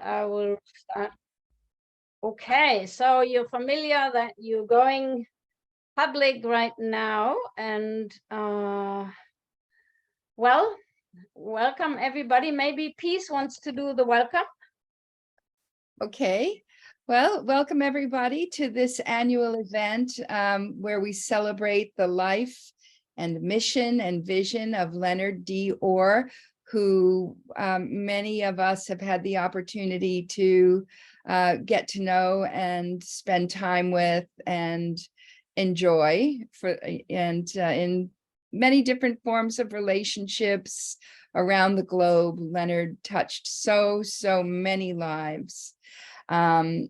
I will start. Okay, so you're familiar that you're going public right now, and well, welcome everybody. Maybe Peace wants to do the welcome. Okay, well, welcome everybody to this annual event where we celebrate the life and mission and vision of Leonard D. Orr, who many of us have had the opportunity to get to know and spend time with and enjoy in many different forms of relationships around the globe. Leonard touched so many lives. And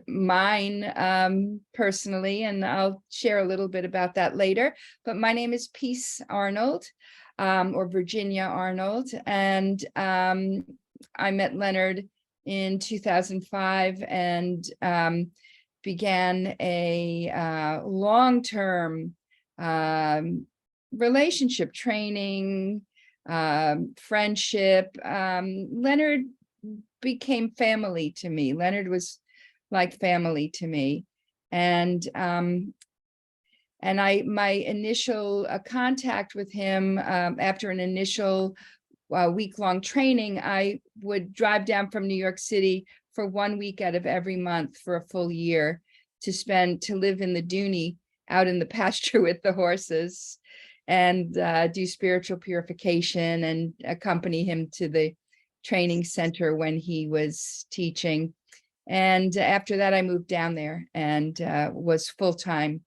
mine personally, and I'll share a little bit about that later, but my name is Peace Arnold, or Virginia Arnold, and I met Leonard in 2005 and began a long-term relationship training, friendship. Leonard became family to me. Leonard was like family to me. And my initial contact with him after an initial week-long training, I would drive down from New York City for 1 week out of every month for a full year to live in the Dooney out in the pasture with the horses and do spiritual purification and accompany him to the training center when he was teaching. And after that, I moved down there and was full-time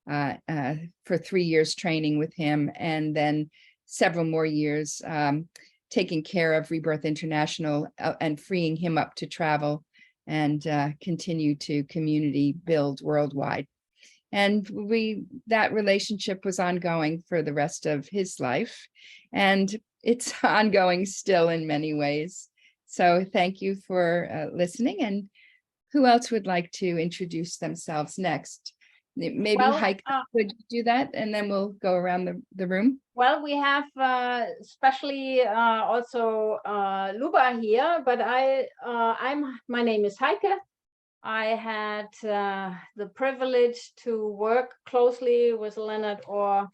for 3 years training with him, and then several more years taking care of Rebirth International and freeing him up to travel and continue to community build worldwide. And that relationship was ongoing for the rest of his life, and it's ongoing still in many ways. So thank you for listening. And who else would like to introduce themselves next? Maybe Heike would do that, and then we'll go around the room. Well, we have especially also Luba here, but my name is Heike. I had the privilege to work closely with Leonard Orr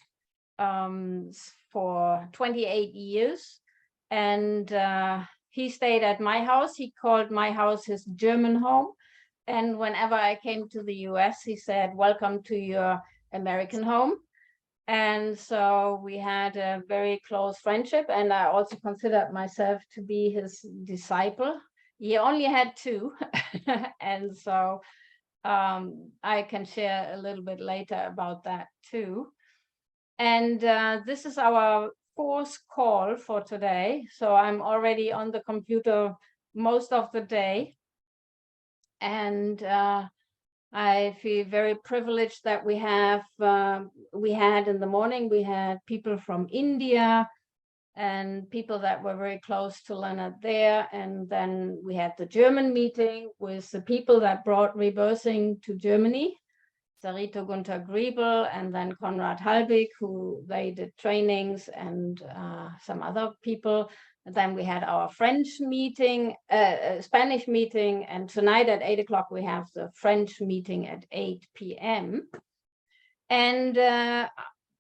for 28 years, and he stayed at my house. He called my house his German home, and whenever I came to the US, he said, "Welcome to your American home." And so we had a very close friendship, and I also considered myself to be his disciple. He only had 2, and so I can share a little bit later about that too. And this is our 4th call for today, so I'm already on the computer most of the day, and I feel very privileged that we had in the morning, we had people from India and people that were very close to Leonard there. And then we had the German meeting with the people that brought rebirthing to Germany, Sarito Gunther Griebel, and then Konrad Halbig, who they did trainings, and some other people. And then we had our French meeting, Spanish meeting, and tonight at 8 o'clock we have the French meeting at 8 p.m. And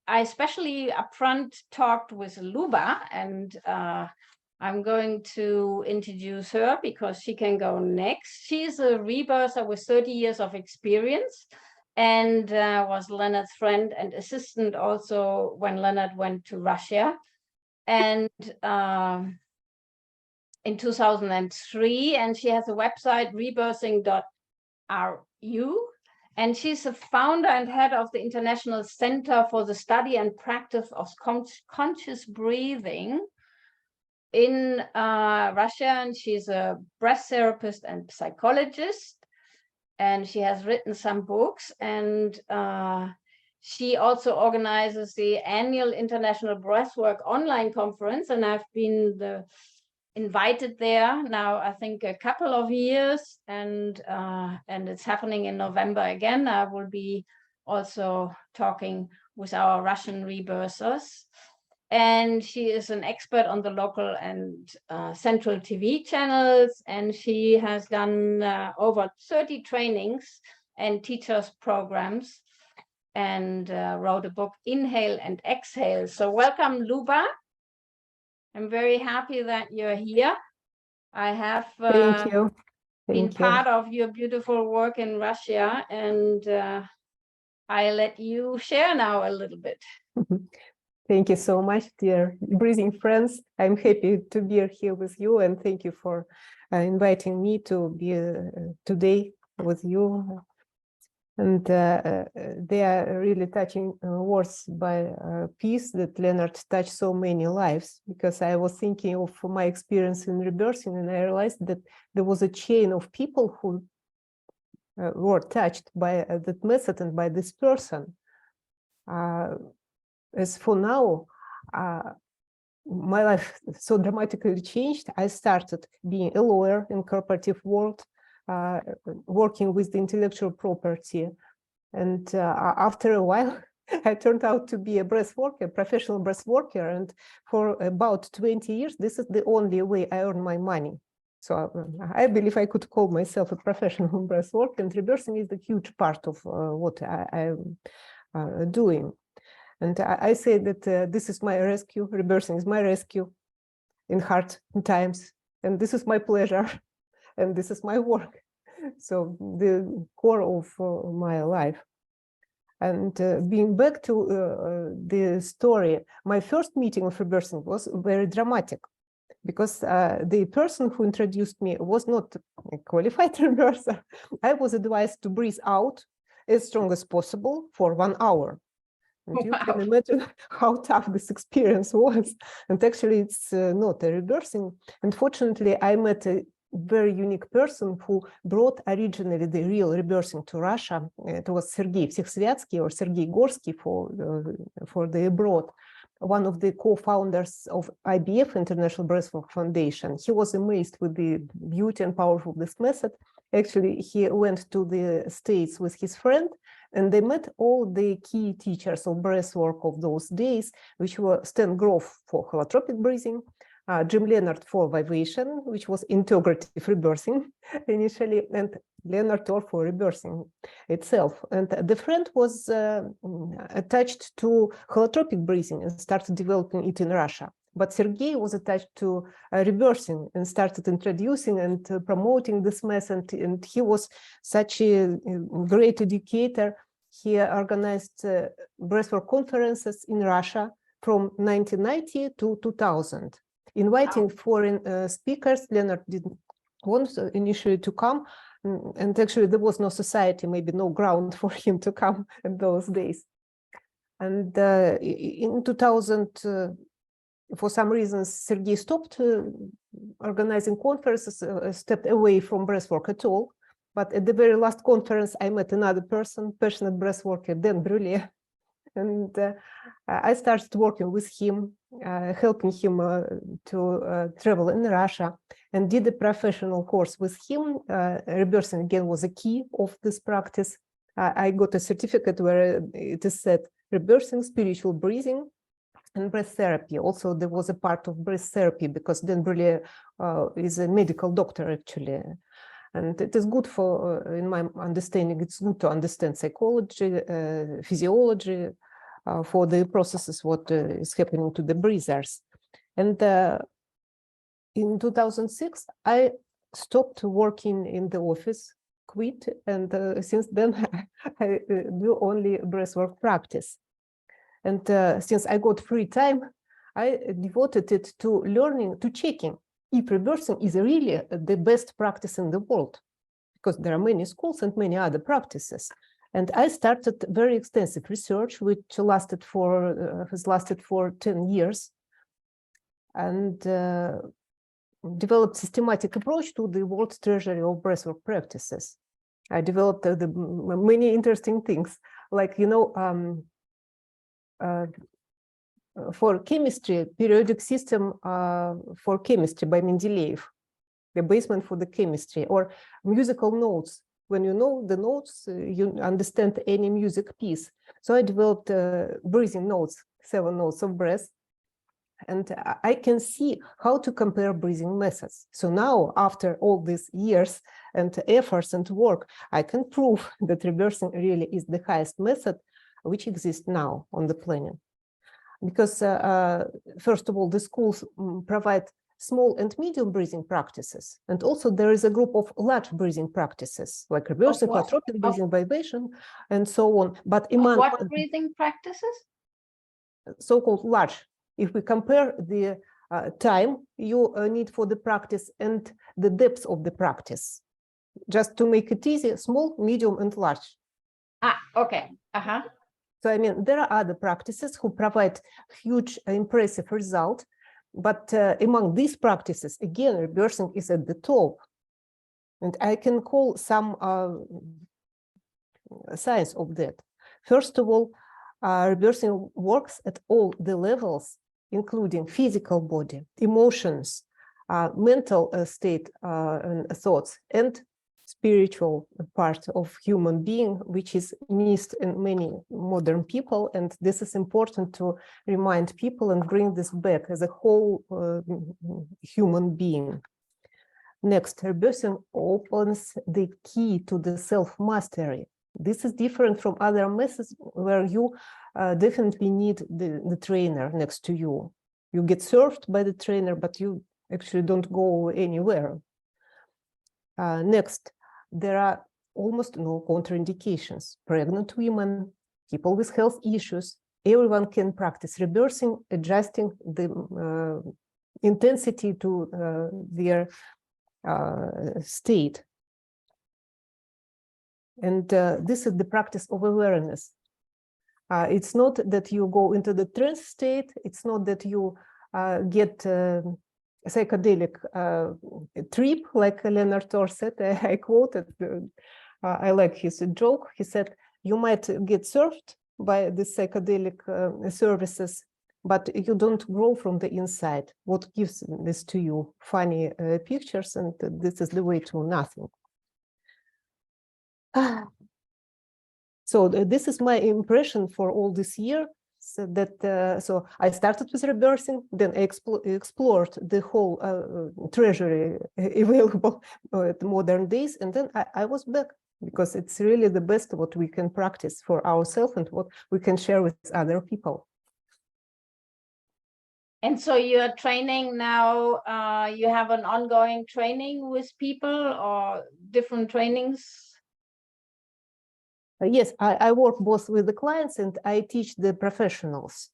I especially upfront talked with Luba, and I'm going to introduce her because she can go next. She's a rebirther with 30 years of experience, and was Leonard's friend and assistant also when Leonard went to Russia. And in 2003, and she has a website, rebirthing.ru, and she's a founder and head of the International Center for the Study and Practice of Conscious Breathing in Russia, and she's a breath therapist and psychologist, and she has written some books, and she also organizes the annual International Breathwork online conference, and I've been invited there now, I think, a couple of years, and it's happening in November again. I will be also talking with our Russian rebirthers. and she is an expert on the local and central TV channels, and she has done over 30 trainings and teachers programs, and wrote a book, Inhale and Exhale. So welcome, Luba. I'm very happy that you're here. I have Thank you. been Thank you. part of your beautiful work in Russia, and I let you share now a little bit. Thank you so much, dear breathing friends. I'm happy to be here with you, and thank you for inviting me to be today with you. And they are really touching words by piece that Leonard touched so many lives, because I was thinking of my experience in rebirthing, and I realized that there was a chain of people who were touched by that method and by this person. As for now, my life so dramatically changed. I started being a lawyer in corporative world, working with the intellectual property. And after a while, I turned out to be a breath worker, professional breath worker. And for about 20 years, this is the only way I earn my money. So I believe I could call myself a professional breath worker, and rebirthing is a huge part of what I'm doing. And I say that this is my rescue, rebirthing is my rescue in hard times. And this is my pleasure, and this is my work. So the core of my life. And being back to the story, my first meeting of rebirthing was very dramatic, because the person who introduced me was not a qualified rebirther. I was advised to breathe out as strong as possible for 1 hour. And you can imagine how tough this experience was. And actually, it's not a rebirthing. Unfortunately, I met a very unique person who brought originally the real rebirthing to Russia. It was Sergei Всехсвятский, or Sergei Gorsky for the abroad, one of the co-founders of IBF, International Breathwork Foundation. He was amazed with the beauty and power of this method. Actually, he went to the States with his friend, and they met all the key teachers of breathwork of those days, which were Stan Grof for holotropic breathing, Jim Leonard for vibration, which was integrative rebirthing initially, and Leonard Orr for rebirthing itself. And the friend was attached to holotropic breathing and started developing it in Russia. But Sergei was attached to rebirthing and started introducing and promoting this method. And he was such a great educator. He organized breathwork conferences in Russia from 1990 to 2000, inviting foreign speakers. Leonard didn't want initially to come. And actually, there was no society, maybe no ground for him to come in those days. And in 2000, for some reasons, Sergei stopped organizing conferences, stepped away from breathwork at all. But at the very last conference, I met another person, passionate breathworker, Dan Brulé. And I started working with him, helping him to travel in Russia, and did a professional course with him. Rebirthing again was a key of this practice. I got a certificate where it is said rebirthing, spiritual breathing, and breath therapy. Also, there was a part of breath therapy, because Dan Brulé is a medical doctor, actually. And it is good for, in my understanding, it's good to understand psychology, physiology, for the processes, what is happening to the breathers. And in 2006, I stopped working in the office, quit, and since then I do only breathwork practice. And since I got free time, I devoted it to learning, to checking if rebirthing is really the best practice in the world, because there are many schools and many other practices. And I started very extensive research, which has lasted for 10 years, and developed systematic approach to the world's treasury of breathwork practices. I developed many interesting things, like, you know, for chemistry, periodic system for chemistry by Mendeleev, the basement for the chemistry, or musical notes. When you know the notes, you understand any music piece. So I developed breathing notes, 7 notes of breath. and I can see how to compare breathing methods. So now, after all these years and efforts and work, I can prove that reversing really is the highest method which exists now on the planet. Because first of all, the schools provide small and medium breathing practices. And also there is a group of large breathing practices, like reversing, holotropic breathing, vibration, and so on. But among what breathing practices? So-called large. If we compare the time you need for the practice and the depth of the practice, just to make it easy, small, medium, and large. Ah, okay. So, I mean, there are other practices who provide huge, impressive result, but among these practices, again, reversing is at the top. And I can call some signs of that. First of all, reversing works at all the levels, including physical body, emotions, mental state and thoughts, and spiritual part of human being, which is missed in many modern people. And this is important to remind people and bring this back as a whole human being. Next, reversing opens the key to the self-mastery. This is different from other methods where you definitely need the trainer next to you. You get served by the trainer, but you actually don't go anywhere. Next, there are almost no contraindications. Pregnant women, people with health issues, everyone can practice reversing, adjusting the intensity to their state. And this is the practice of awareness. It's not that you go into the trance state. It's not that you get a psychedelic trip, like Leonard D said. I quoted, I like his joke. He said, you might get served by the psychedelic services, but you don't grow from the inside. What gives this to you? Funny pictures, and this is the way to nothing. So this is my impression for all this year. So that so I started with reversing, then I explored the whole treasury available at modern days, and then I was back, because it's really the best what we can practice for ourselves and what we can share with other people. And so you're training now, you have an ongoing training with people or different trainings? Yes, I work both with the clients and I teach the professionals.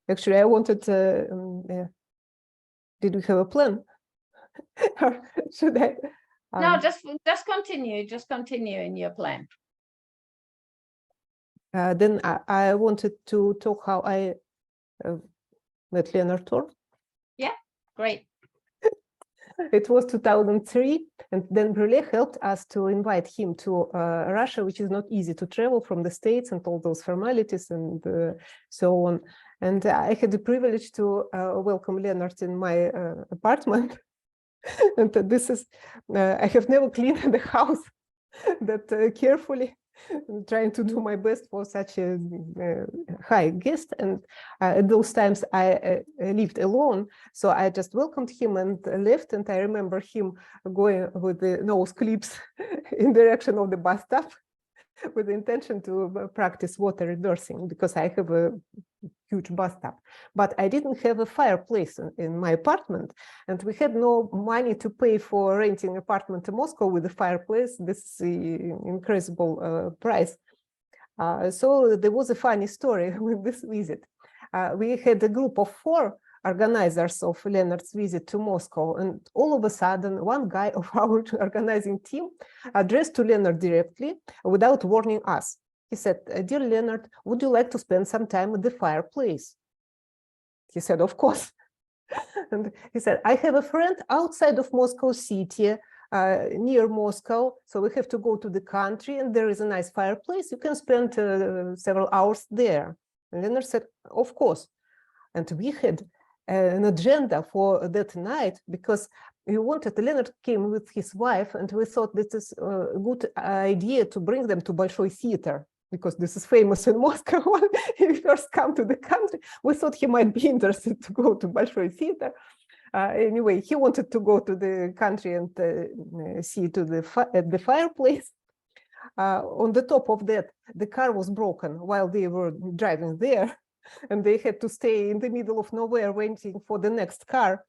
Actually, I wanted to, did we have a plan? Or should I? No, just continue in your plan. Then I wanted to talk how I met Leonard D. Yeah, great. It was 2003, and then Brule helped us to invite him to Russia, which is not easy to travel from the States and all those formalities and so on. And I had the privilege to welcome Leonard in my apartment. And this is, I have never cleaned the house that carefully, trying to do my best for such a high guest. And at those times I lived alone, so I just welcomed him and left. And I remember him going with the nose clips in direction of the bathtub with the intention to practice water reversing, because I have a huge bathtub. But I didn't have a fireplace in my apartment, and we had no money to pay for renting an apartment in Moscow with a fireplace. This is an incredible price. So there was a funny story with this visit. We had a group of 4 organizers of Leonard's visit to Moscow, and all of a sudden one guy of our organizing team addressed to Leonard directly without warning us. He said, "Dear Leonard, would you like to spend some time at the fireplace?" He said, "Of course." And he said, "I have a friend outside of Moscow city, near Moscow, so we have to go to the country, and there is a nice fireplace. You can spend several hours there." And Leonard said, "Of course." And we had an agenda for that night, because we wanted, Leonard came with his wife, and we thought this is a good idea to bring them to Bolshoi Theater. because this is famous in Moscow. When he first come to the country, we thought he might be interested to go to Bolshoi Theater. Anyway, he wanted to go to the country and see to the fireplace. On the top of that, the car was broken while they were driving there, and they had to stay in the middle of nowhere waiting for the next car.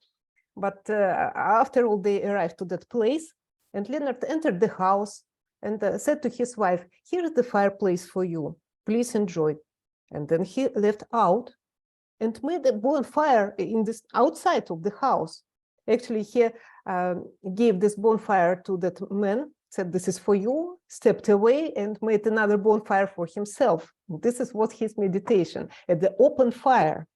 But after all, they arrived to that place, and Leonard entered the house and said to his wife, "Here is the fireplace for you. Please enjoy." And then he left out and made a bonfire in this outside of the house. Actually, he gave this bonfire to that man, said, "This is for you," stepped away and made another bonfire for himself. This is what his meditation at the open fire.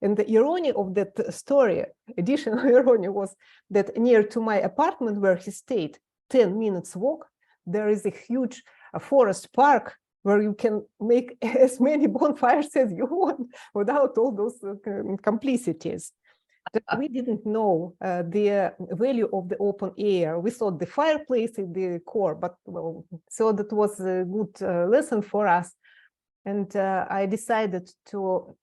And the irony of that story, additional irony, was that near to my apartment where he stayed, 10 minutes walk, there is a huge forest park where you can make as many bonfires as you want without all those complicities. We didn't know the value of the open air. We thought the fireplace in the core, but well, so that was a good lesson for us. And I decided to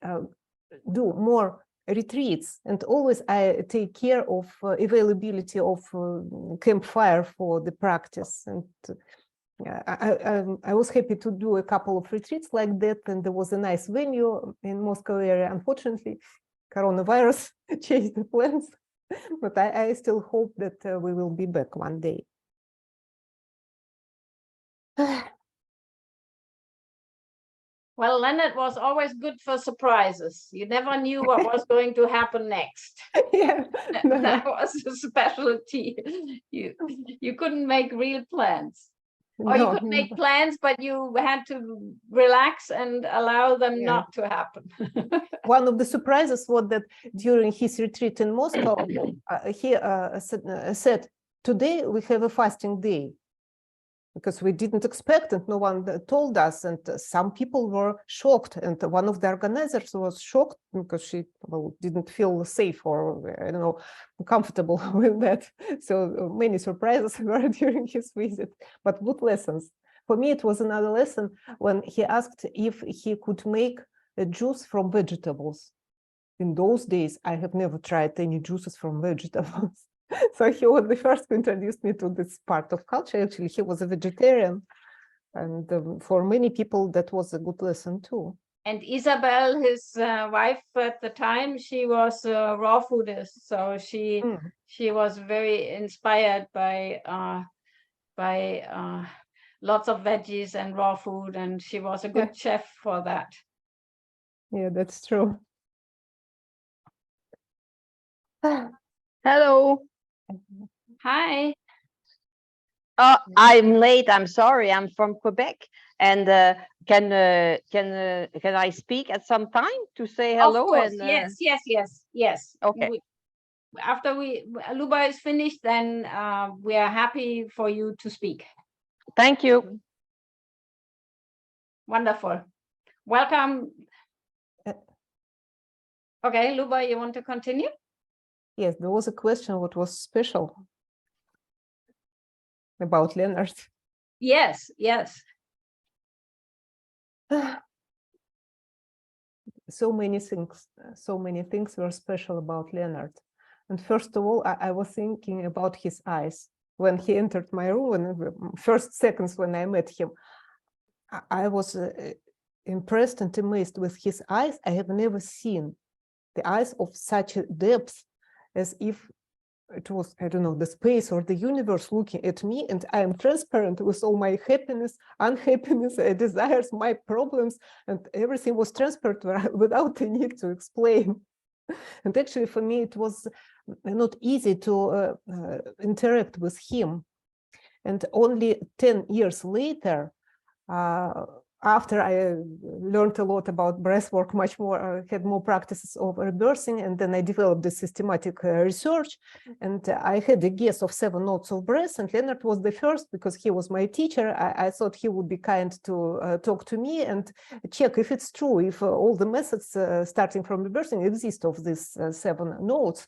do more retreats, and always I take care of availability of campfire for the practice. And I was happy to do a couple of retreats like that, and there was a nice venue in Moscow area. Unfortunately, coronavirus changed the plans, but I still hope that we will be back one day. Well, Leonard was always good for surprises. You never knew what was going to happen next. Yeah, no. That was a specialty. You couldn't make real plans. Or you could make plans, but you had to relax and allow them not to happen. One of the surprises was that during his retreat in Moscow, he said, "Today we have a fasting day," because we didn't expect and no one told us, and some people were shocked, and one of the organizers was shocked because she didn't feel safe or I don't know, comfortable with that. So many surprises were during his visit, but good lessons. For me, it was another lesson when he asked if he could make a juice from vegetables. In those days, I have never tried any juices from vegetables. So he was the first who introduced me to this part of culture. Actually, he was a vegetarian. And for many people, that was a good lesson too. And Isabel, his wife at the time, she was a raw foodist. So she was very inspired by lots of veggies and raw food. And she was a good chef for that. Yeah, that's true. Hello. Hi. I'm late. I'm sorry. I'm from Quebec, and can I speak at some time to say hello? Of course. And Yes. Okay. After Luba is finished, then we are happy for you to speak. Thank you. Wonderful. Welcome. Okay, Luba, you want to continue? Yes, there was a question what was special about Leonard. Yes. So many things were special about Leonard. And first of all, I was thinking about his eyes. When he entered my room, in the first seconds when I met him, I was impressed and amazed with his eyes. I have never seen the eyes of such a depth, as if it was, I don't know, the space or the universe looking at me, and I am transparent with all my happiness, unhappiness, desires, my problems, and everything was transparent without the need to explain. And actually, for me, it was not easy to interact with him. And only 10 years later, after I learned a lot about breath work, much more, had more practices of rebirthing, and then I developed the systematic research, and I had a guess of 7 notes of breath, and Leonard was the first because he was my teacher. I thought he would be kind to talk to me and check if it's true, if all the methods starting from rebirthing exist of these 7 notes.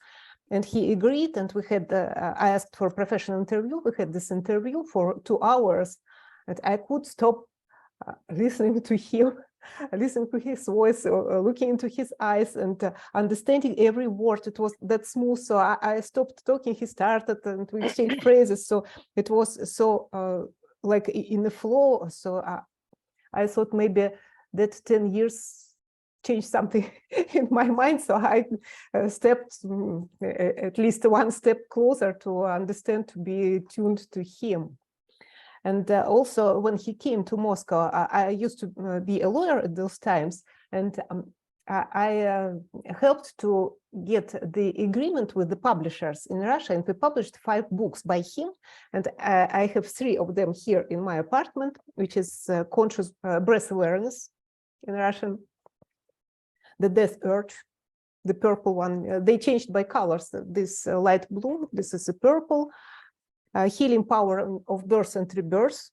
And he agreed, and we had, I asked for a professional interview. We had this interview for 2 hours, and I could stop listening to him, listening to his voice, looking into his eyes, and understanding every word. It was that smooth. So I stopped talking. He started, and we exchanged phrases. So it was so like in the flow. So I thought maybe that 10 years changed something in my mind. So I stepped at least one step closer to understand, to be tuned to him. And also, when he came to Moscow, I used to be a lawyer at those times, and I helped to get the agreement with the publishers in Russia, and we published 5 books by him, and I have 3 of them here in my apartment, which is Conscious Breath Awareness in Russian, The Death Urge, the purple one. They changed by colors. This light blue, this is a purple. Healing Power of Birth and Rebirth,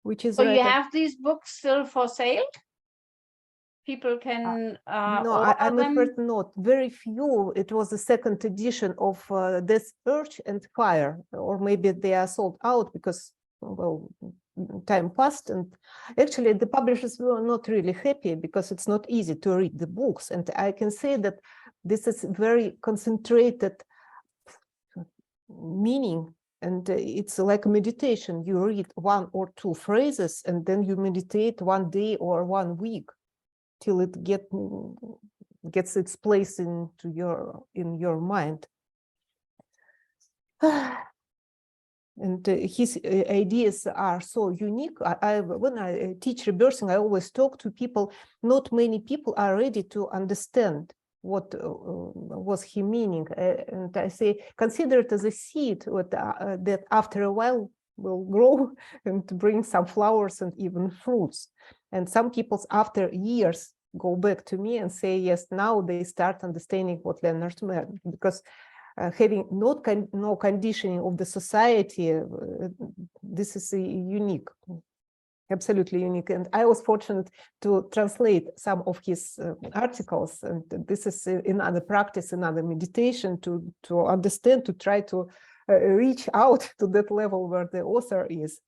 which is So you have these books still for sale? People can no, order I'm them? afraid not. Very few. It was the 2nd edition of Death Urge and Fire, or maybe they are sold out because, well, time passed, and actually the publishers were not really happy because it's not easy to read the books. And I can say that this is very concentrated meaning, and it's like a meditation. You read 1 or 2 phrases, and then you meditate 1 day or 1 week till it gets its place in your mind. And his ideas are so unique. When I teach rebirthing, I always talk to people. Not many people are ready to understand what was he meaning, and I say, consider it as a seed that after a while will grow and bring some flowers and even fruits. And some people after years go back to me and say, yes, now they start understanding what Leonard meant, because having no conditioning of the society, this is unique. Absolutely unique. And I was fortunate to translate some of his articles, and this is another practice, another meditation to understand, to try to reach out to that level where the author is.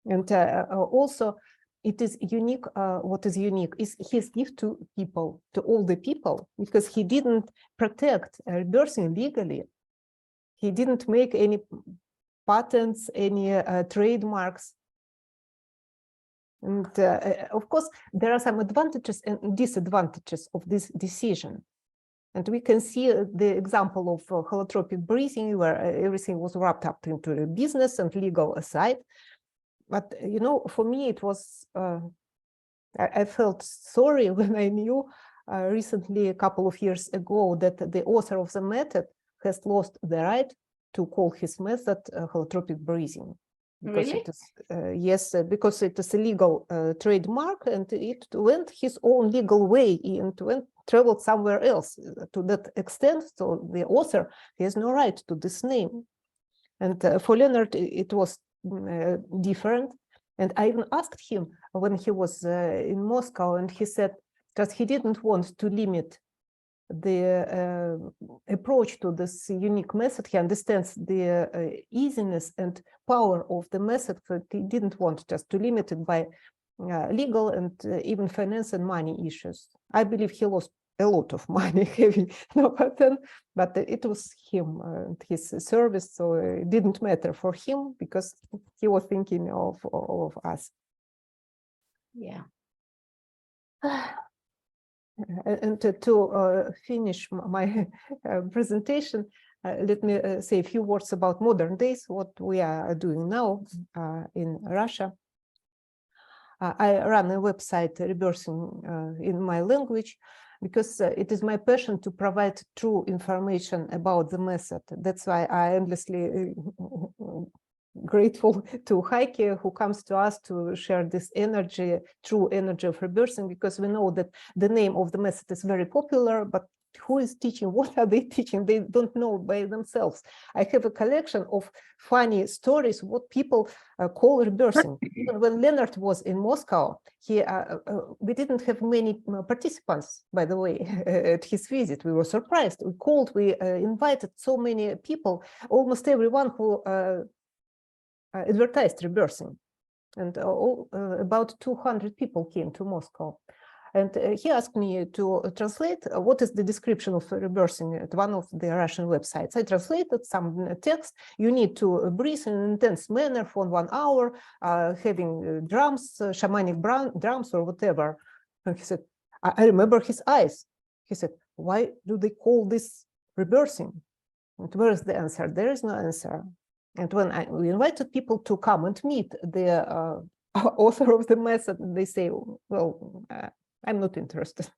And also, it is unique. What is unique is his gift to people, to all the people, because he didn't protect rebirthing legally. He didn't make any patents, any trademarks. And of course, there are some advantages and disadvantages of this decision. And we can see the example of holotropic breathing, where everything was wrapped up into a business and legal aside. But, you know, for me, it was, I felt sorry when I knew recently, a couple of years ago, that the author of the method has lost the right to call his method holotropic breathing. Because Really? it is, yes, because it is a legal trademark, and it went his own legal way and traveled somewhere else to that extent. So the author has no right to this name. And for Leonard, it was different. And I even asked him when he was in Moscow, and he said that he didn't want to limit the approach to this unique method. He understands the easiness and power of the method, but he didn't want just to limit it by legal and even finance and money issues. I believe he lost a lot of money having no patent, but it was him and his service, so it didn't matter for him because he was thinking of us. Yeah. And to finish my presentation, let me say a few words about modern days, what we are doing now in Russia. I run a website, Rebirthing in my language, because it is my passion to provide true information about the method. That's why I endlessly grateful to Heike, who comes to us to share this energy, true energy of rebirthing, because we know that the name of the method is very popular, but who is teaching? What are they teaching? They don't know by themselves. I have a collection of funny stories, what people call rebirthing. Even when Leonard was in Moscow, we didn't have many participants, by the way, at his visit. We were surprised. We called, we invited so many people, almost everyone who advertised rebirthing. And about 200 people came to Moscow. And he asked me to translate what is the description of rebirthing at one of the Russian websites. I translated some text. You need to breathe in an intense manner for 1 hour, having drums, shamanic drums or whatever. And he said, I remember his eyes. He said, why do they call this rebirthing? And where is the answer? There is no answer. And when we invited people to come and meet the author of the method, they say, well, I'm not interested.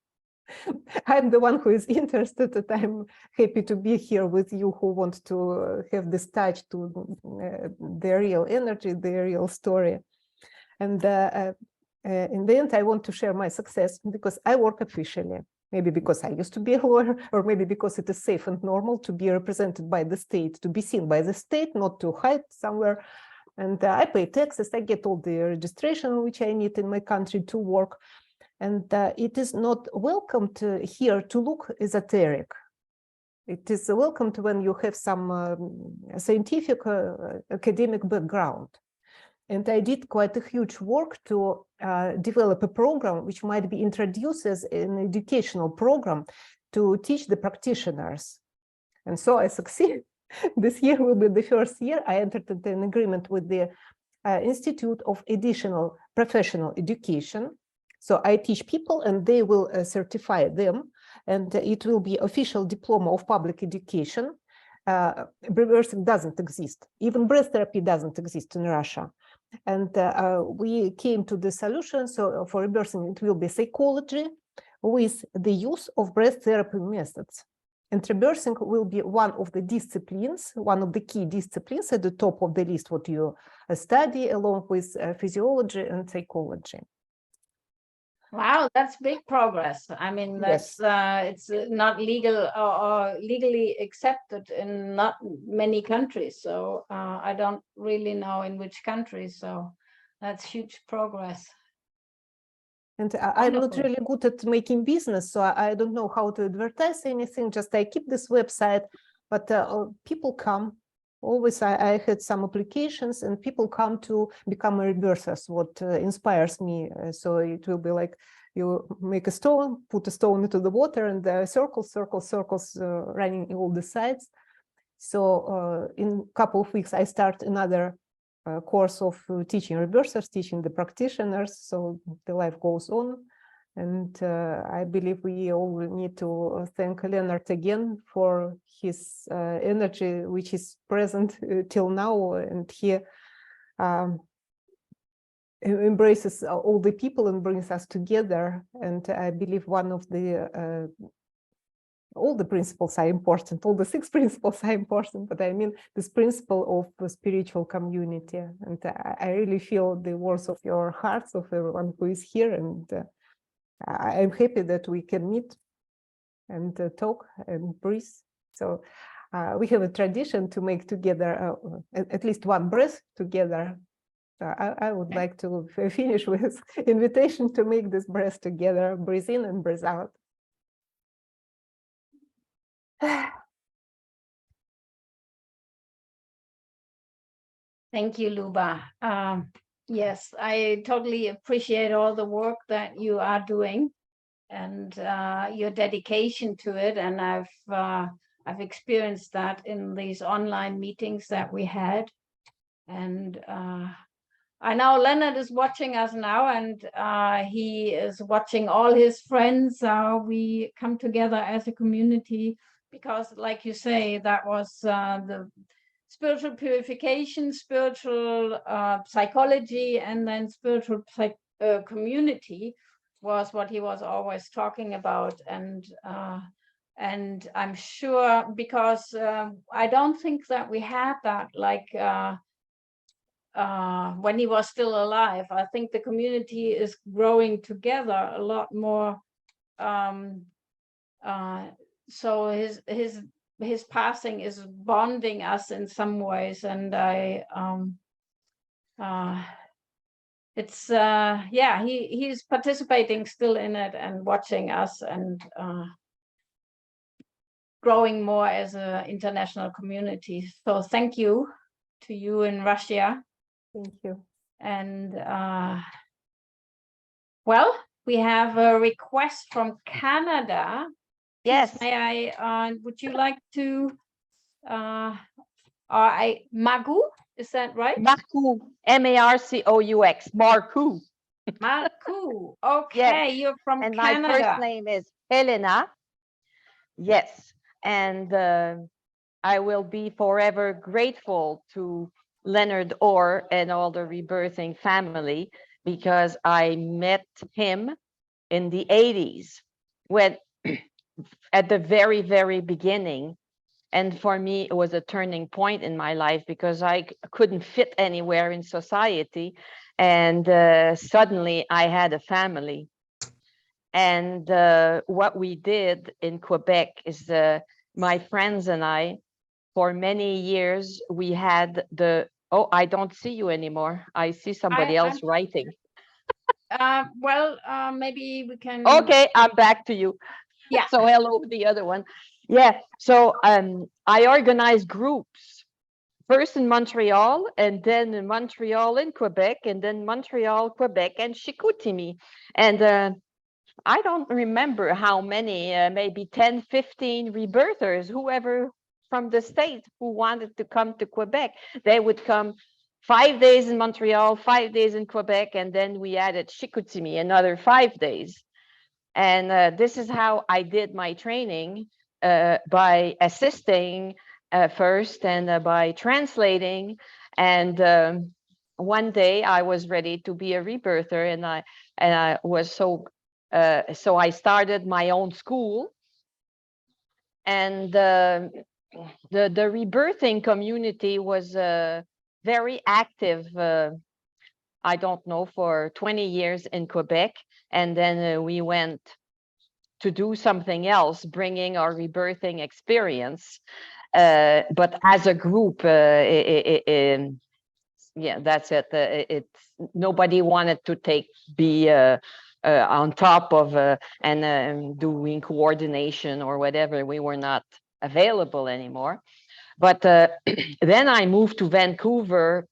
I'm the one who is interested, and I'm happy to be here with you who want to have this touch to the real energy, the real story. And in the end, I want to share my success because I work officially. Maybe because I used to be a lawyer, or maybe because it is safe and normal to be represented by the state, to be seen by the state, not to hide somewhere. And I pay taxes, I get all the registration which I need in my country to work. And it is not welcomed here to look esoteric. It is welcomed when you have some scientific academic background. And I did quite a huge work to develop a program which might be introduced as an educational program to teach the practitioners. And so I succeeded. This year will be the first year I entered into an agreement with the Institute of Additional Professional Education. So I teach people and they will certify them, and it will be official diploma of public education. Reversing doesn't exist. Even breath therapy doesn't exist in Russia. And we came to the solution. So for rebirthing, it will be psychology with the use of breath therapy methods. And rebirthing will be one of the disciplines, one of the key disciplines at the top of the list, what you study along with physiology and psychology. Wow, that's big progress. I mean, that's it's not legal or legally accepted in not many countries. So I don't really know in which countries. So that's huge progress. And I'm not really good at making business, so I don't know how to advertise anything. Just I keep this website, but people come. Always I had some applications and people come to become rebirthers, what inspires me. So it will be like you make a stone, put a stone into the water, and there are circles running in all the sides. So in a couple of weeks, I start another course of teaching rebirthers, teaching the practitioners. So the life goes on. And I believe we all need to thank Leonard again for his energy, which is present till now. And he embraces all the people and brings us together. And I believe one of the, all the principles are important, all the 6 principles are important, but I mean this principle of spiritual community. And I really feel the words of your hearts, of everyone who is here. And I'm happy that we can meet and talk and breathe. So we have a tradition to make together at least one breath together. I would like to finish with invitation to make this breath together, breathe in and breathe out. Thank you, Luba. Yes, I totally appreciate all the work that you are doing and your dedication to it. And I've experienced that in these online meetings that we had. And I know Leonard is watching us now, and he is watching all his friends. We come together as a community because, like you say, that was the spiritual purification, spiritual psychology, and then spiritual community was what he was always talking about. And I'm sure, because I don't think that we had that like when he was still alive. I think the community is growing together a lot more. So his passing is bonding us in some ways, and it's yeah, he's participating still in it and watching us and growing more as an international community. So thank you to you in Russia Thank you. And well, we have a request from Canada. Please, Yes, may I, would you like to, Magu, is that right? Marcoux, Marcous, Marcoux. Magu, Yes, okay, you're from and my Canada. first name is Helena. Yes, and I will be forever grateful to Leonard Orr and all the rebirthing family because I met him in the 80s when at the very, very beginning. And for me, it was a turning point in my life because I couldn't fit anywhere in society. And suddenly I had a family. And what we did in Quebec is my friends and I, for many years, we had oh, I don't see you anymore. I see somebody else writing. Well, maybe we can. Okay, I'm back to you. Yeah. So hello, the other one. Yeah, so I organized groups, first in Montreal, and then in Montreal in Quebec, and then Montreal, Quebec, and Chicoutimi. And I don't remember how many, maybe 10, 15 rebirthers, whoever from the state who wanted to come to Quebec. They would come 5 days in Montreal, 5 days in Quebec, and then we added Chicoutimi, another 5 days. And this is how I did my training, by assisting first and by translating. And one day I was ready to be a rebirther, and I was so I started my own school. And the rebirthing community was very active. I don't know, for 20 years in Quebec. And then we went to do something else, bringing our rebirthing experience. But as a group, yeah, that's it. It's nobody wanted to be on top of and doing coordination or whatever. We were not available anymore. But then I moved to Vancouver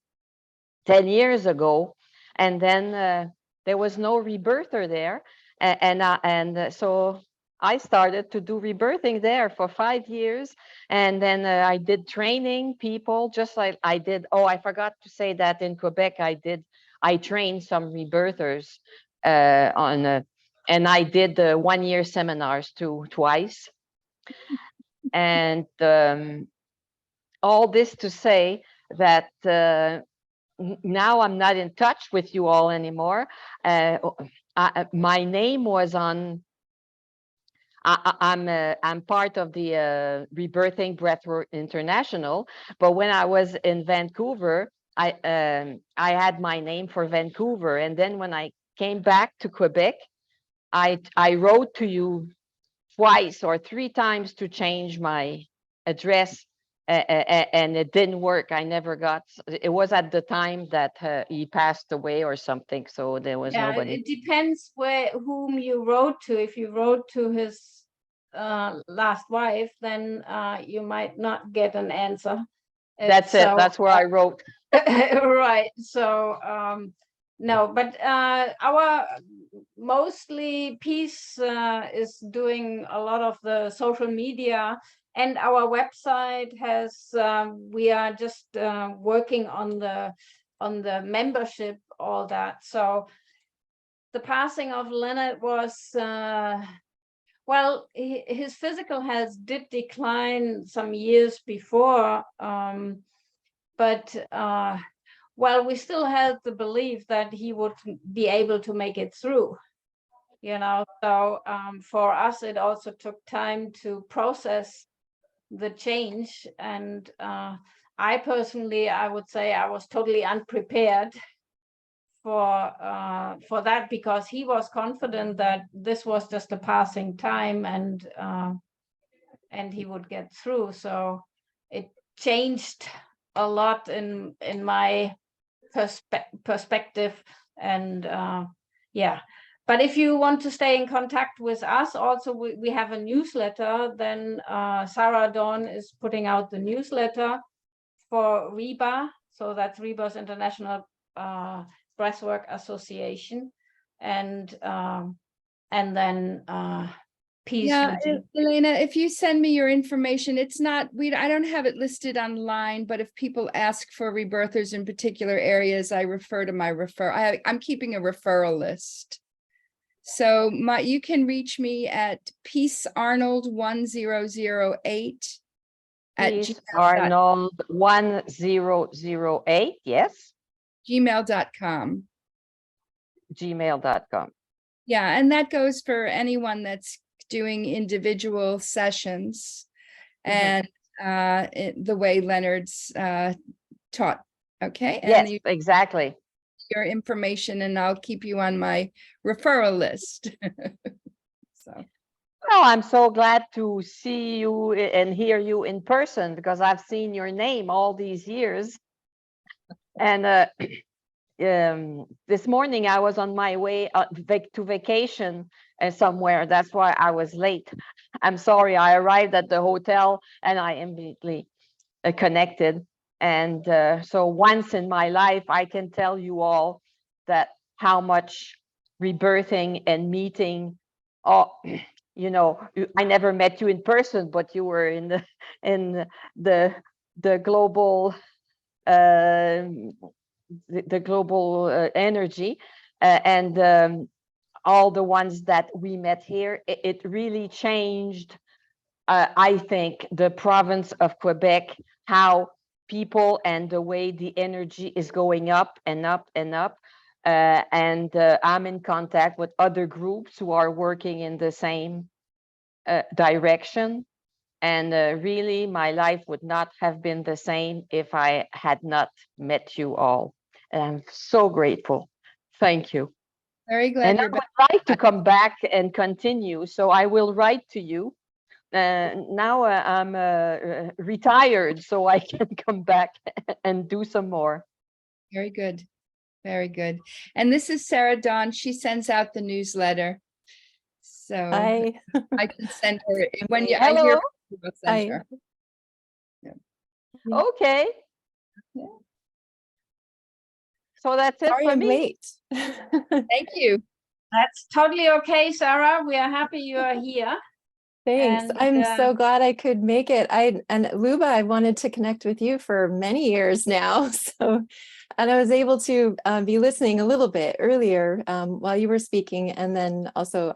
10 years ago, and then there was no rebirther there. So I started to do rebirthing there for 5 years. And then I did training people, just like I did. Oh, I forgot to say that in Quebec, I trained some rebirthers and I did the 1-year seminars twice. And all this to say that now I'm not in touch with you all anymore. My name was on. I'm part of the Rebirthing Breathwork International, but when I was in Vancouver, I had my name for Vancouver, and then when I came back to Quebec, I wrote to you twice or 3 times to change my address. And it didn't work. I never got. It was at the time that he passed away or something, so there was nobody. It depends whom you wrote to. If you wrote to his last wife, then you might not get an answer. That's it. That's where I wrote. Right. So no, but our mostly Peace is doing a lot of the social media. And our website has, we are just working on the membership, all that. So the passing of Leonard was, well, his physical health did decline some years before, but well, we still had the belief that he would be able to make it through. So for us, it also took time to process the change, and I personally, I would say I was totally unprepared for that, because he was confident that this was just a passing time, and he would get through. So it changed a lot in my perspective, and yeah. But if you want to stay in contact with us, also we have a newsletter. Then Sarah Dawn is putting out the newsletter for REBA. So that's REBA's International Breathwork Association, and then peace. Yeah, Elena, if you send me your information, it's not, I don't have it listed online, but if people ask for rebirthers in particular areas, I refer to my I'm keeping a referral list. So you can reach me at peacearnold1008 Peace Arnold 1008, yes. gmail.com. Gmail.com. Yeah, and that goes for anyone that's doing individual sessions and the way Leonard's taught. Okay. Yes, and exactly. your information, and I'll keep you on my referral list. So. Oh, I'm so glad to see you and hear you in person, because I've seen your name all these years. And this morning I was on my way to vacation somewhere. That's why I was late. I'm sorry. I arrived at the hotel and I immediately connected. And so once in my life, I can tell you all that how much rebirthing and meeting, you know, I never met you in person, but you were in the global the global energy, and all the ones that we met here. It really changed, I think, the province of Quebec, how people and the way the energy is going up and up and up. And I'm in contact with other groups who are working in the same direction. And really, my life would not have been the same if I had not met you all. And I'm so grateful. Thank you. Very glad And I you're would back. like to come back and continue. So I will write to you. Now I'm retired, so I can come back and do some more. Very good. Very good. And this is Sarah Dawn. She sends out the newsletter. So Hi. I can send her when I Hello. hear we'll send Hi. her. Okay. Yeah. So that's it Sorry for I'm me. late. Thank you. That's totally okay, Sarah. We are happy you are here. Thanks. And, I'm so glad I could make it. And Luba, I wanted to connect with you for many years now. So, and I was able to be listening a little bit earlier while you were speaking, and then also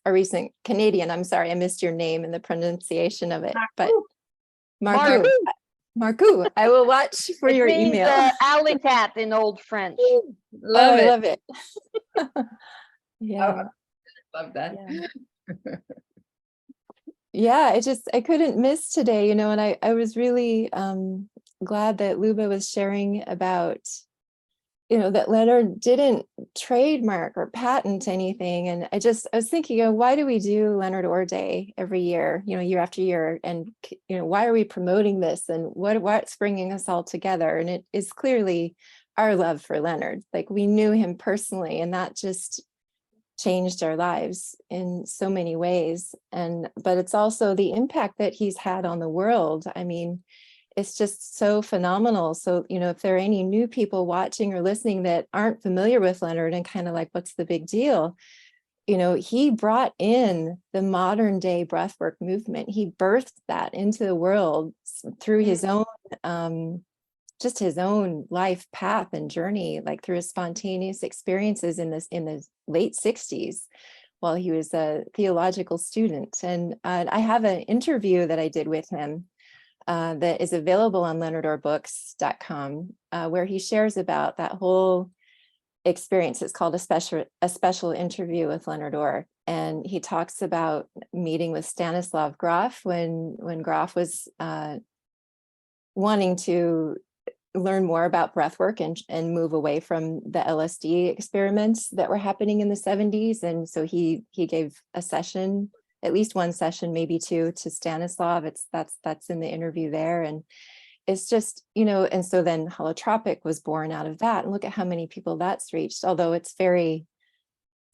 a recent Canadian. I'm sorry, I missed your name and the pronunciation of it, but Marco. Marco, I will watch for your email. Alley cat in Old French. Love I it. love it. Yeah. Love that. Yeah, I couldn't miss today, and I was really glad that Luba was sharing about, that Leonard didn't trademark or patent anything. And I was thinking, why do we do Leonard Orr Day every year, year after year? And, why are we promoting this? And what's bringing us all together? And it is clearly our love for Leonard. Like, we knew him personally, and that just changed our lives in so many ways. But it's also the impact that he's had on the world. I mean, it's just so phenomenal. So, if there are any new people watching or listening that aren't familiar with Leonard and kind of like, what's the big deal? He brought in the modern day breathwork movement. He birthed that into the world through his own, just his own life path and journey, like through his spontaneous experiences in the late 60s while he was a theological student. And I have an interview that I did with him that is available on leonardorbooks.com, where he shares about that whole experience. It's called a special interview with Leonard Orr. And he talks about meeting with Stanislav Grof when Grof was wanting to learn more about breathwork and move away from the LSD experiments that were happening in the 70s. And so he gave a session, at least one session, maybe two, to Stanislav. That's in the interview there. And it's just, and so then Holotropic was born out of that. And look at how many people that's reached, although it's very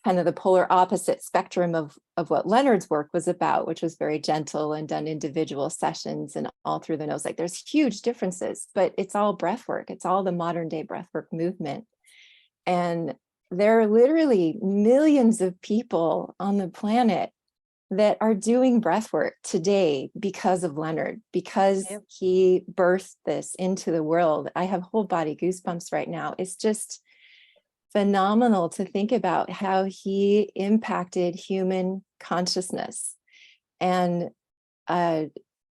kind of the polar opposite spectrum of what Leonard's work was about, which was very gentle and done individual sessions and all through the nose. Like, there's huge differences, but it's all breath work. It's all the modern day breath work movement. And there are literally millions of people on the planet that are doing breath work today because of Leonard, because he birthed this into the world. I have whole body goosebumps right now. It's just phenomenal to think about how he impacted human consciousness. And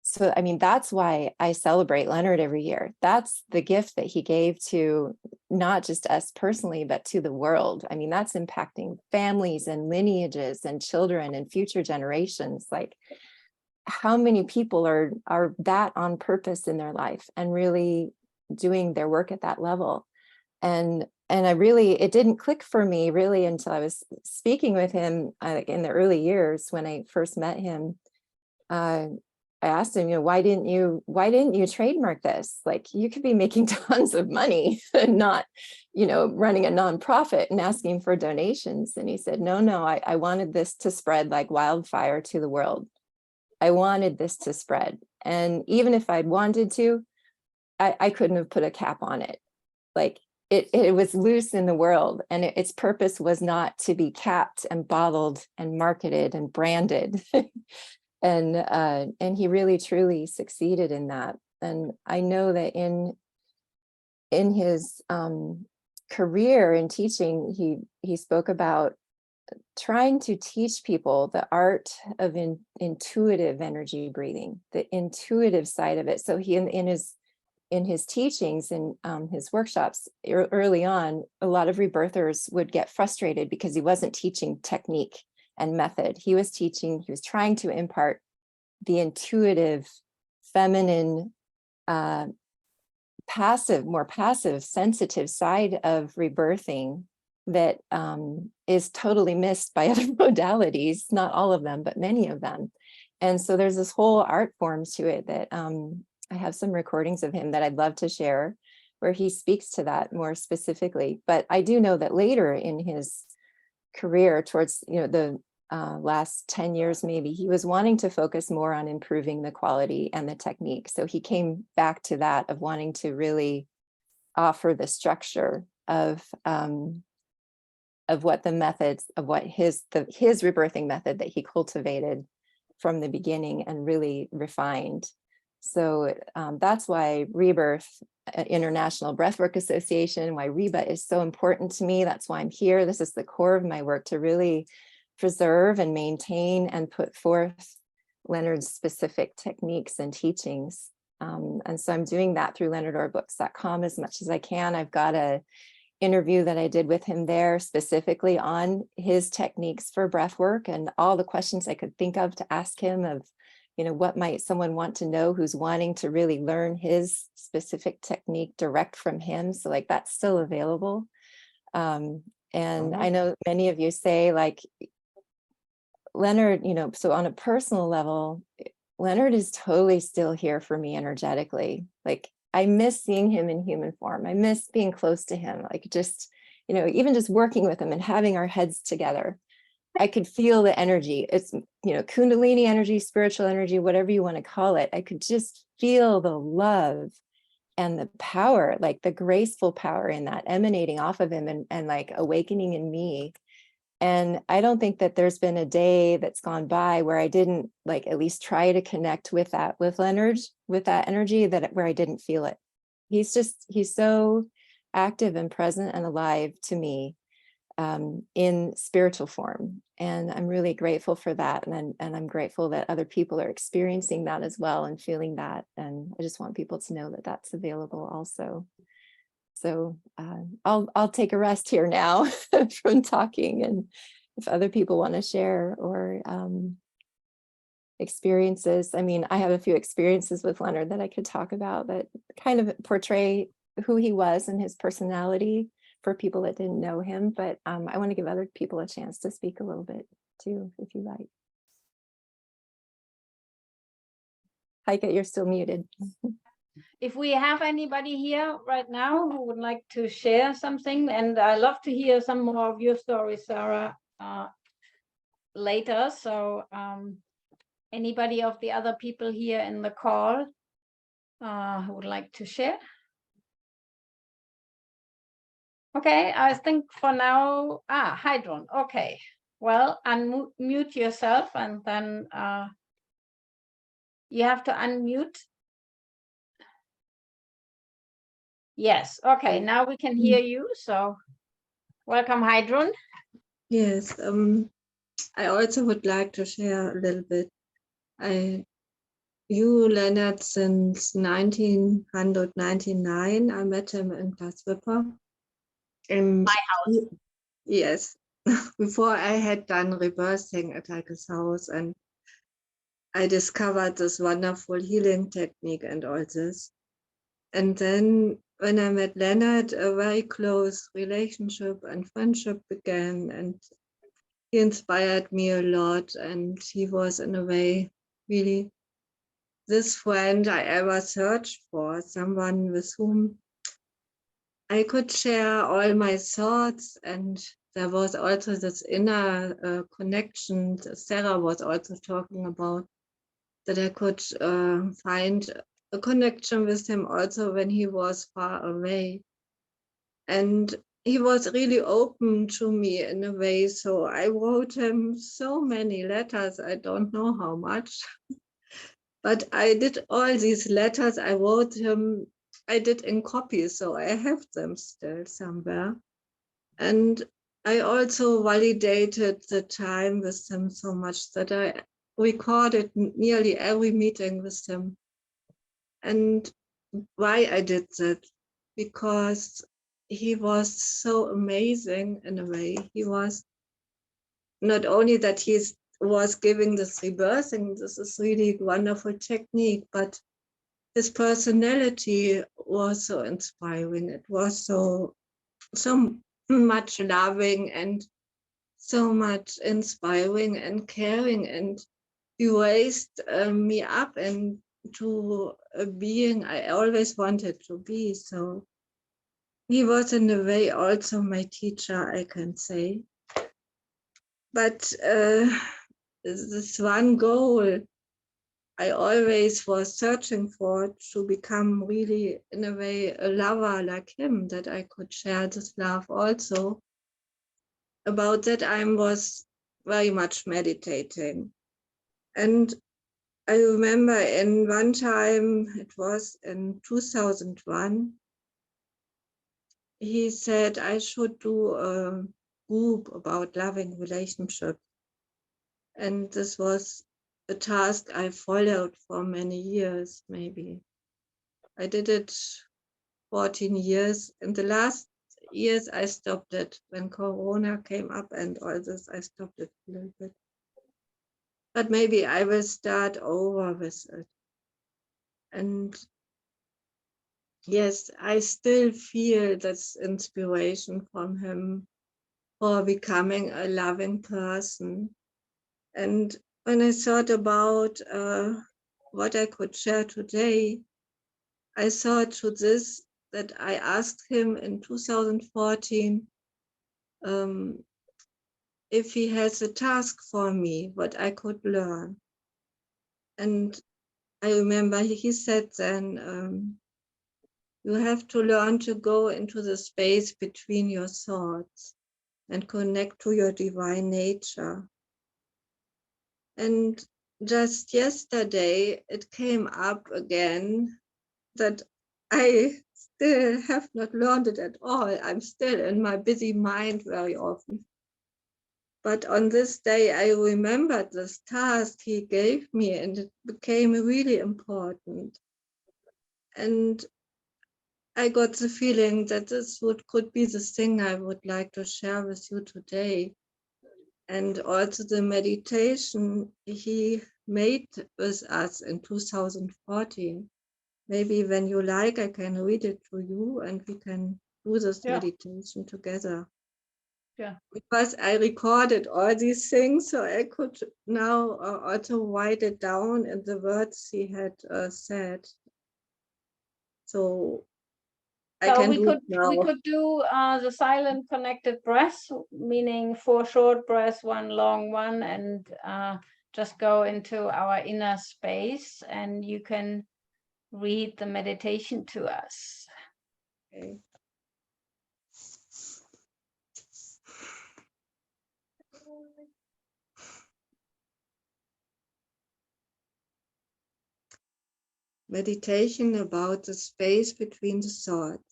so, I mean, that's why I celebrate Leonard every year. That's the gift that he gave to not just us personally, but to the world. I mean, that's impacting families and lineages and children and future generations. Like, how many people are that on purpose in their life and really doing their work at that level? And I really, it didn't click for me really until I was speaking with him in the early years when I first met him. I asked him, why didn't you trademark this? Like, you could be making tons of money and not, running a nonprofit and asking for donations. And he said, no, I wanted this to spread like wildfire to the world. I wanted this to spread. And even if I'd wanted to, I couldn't have put a cap on it. Like, it was loose in the world, and its purpose was not to be capped and bottled and marketed and branded. And he really truly succeeded in that. And I know that in his career in teaching, he spoke about trying to teach people the art of intuitive energy breathing, the intuitive side of it. So he in his teachings and his workshops early on, a lot of rebirthers would get frustrated because he wasn't teaching technique and method. He was trying to impart the intuitive, feminine, more passive, sensitive side of rebirthing that is totally missed by other modalities, not all of them, but many of them. And so there's this whole art form to it that I have some recordings of him that I'd love to share, where he speaks to that more specifically. But I do know that later in his career, towards the last 10 years maybe, he was wanting to focus more on improving the quality and the technique. So he came back to that of wanting to really offer the structure of what the methods of what his rebirthing method that he cultivated from the beginning and really refined. So that's why Rebirth International Breathwork Association, why REBA is so important to me. That's why I'm here. This is the core of my work, to really preserve and maintain and put forth Leonard's specific techniques and teachings. And so I'm doing that through leonardorbooks.com as much as I can. I've got a interview that I did with him there specifically on his techniques for breath work and all the questions I could think of to ask him of, what might someone want to know who's wanting to really learn his specific technique direct from him. So like, that's still available. And I know many of you say like, Leonard, so on a personal level, Leonard is totally still here for me energetically. Like, I miss seeing him in human form. I miss being close to him. Like, just, even just working with him and having our heads together, I could feel the energy. It's, Kundalini energy, spiritual energy, whatever you want to call it. I could just feel the love and the power, like the graceful power in that emanating off of him and like awakening in me. And I don't think that there's been a day that's gone by where I didn't like at least try to connect with Leonard, with that energy where I didn't feel it. He's so active and present and alive to me in spiritual form. And I'm really grateful for that. And I'm grateful that other people are experiencing that as well and feeling that. And I just want people to know that that's available also. So I'll take a rest here now from talking, and if other people want to share or experiences. I mean, I have a few experiences with Leonard that I could talk about that kind of portray who he was and his personality for people that didn't know him. But I want to give other people a chance to speak a little bit too, if you like. Heike, you're still muted. If we have anybody here right now who would like to share something, and I love to hear some more of your stories, Sarah, later. So anybody of the other people here in the call who would like to share? Okay, I think for now, Hydron, okay. Well, unmute yourself and then you have to unmute. Yes, okay, now we can hear you, so welcome, Hydron. Yes, I also would like to share a little bit. I knew Leonard since 1999. I met him in Glasgow. My house. Yes, before I had done rebirthing at his house, and I discovered this wonderful healing technique and all this. And then when I met Leonard, a very close relationship and friendship began, and he inspired me a lot, and he was in a way really this friend I ever searched for, someone with whom I could share all my thoughts. And there was also this inner connection that Sarah was also talking about, that I could find a connection with him also when he was far away. And he was really open to me in a way. So I wrote him so many letters, I don't know how much. But I did all these letters I wrote him, I did in copies, so I have them still somewhere. And I also validated the time with him so much that I recorded nearly every meeting with him. And why I did that? Because he was so amazing in a way. He was not only that he was giving this rebirthing, this is really wonderful technique, but his personality was so inspiring. It was so much loving and so much inspiring and caring, and he raised me up and to a being I always wanted to be. So he was in a way also my teacher, I can say. But this one goal I always was searching for, to become really in a way a lover like him, that I could share this love also. About that I was very much meditating. And I remember in one time, it was in 2001, he said I should do a group about loving relationships. And this was a task I followed for many years, maybe. I did it 14 years. In the last years, I stopped it. When Corona came up and all this, I stopped it a little bit. But maybe I will start over with it. And yes, I still feel this inspiration from him for becoming a loving person. And when I thought about what I could share today, I thought to this, that I asked him in 2014 if he has a task for me, what I could learn. And I remember he said then, you have to learn to go into the space between your thoughts and connect to your divine nature. And just yesterday, it came up again that I still have not learned it at all. I'm still in my busy mind very often. But on this day, I remembered this task he gave me, and it became really important. And I got the feeling that this could be the thing I would like to share with you today. And also the meditation he made with us in 2014. Maybe when you like, I can read it to you and we can do this meditation together. Yeah. Because I recorded all these things, so I could now also write it down in the words he had said. So I can do it now. We could do the silent connected breath, meaning 4 short breaths, 1 long one, and just go into our inner space, and you can read the meditation to us. Okay. meditation about the space between the thoughts.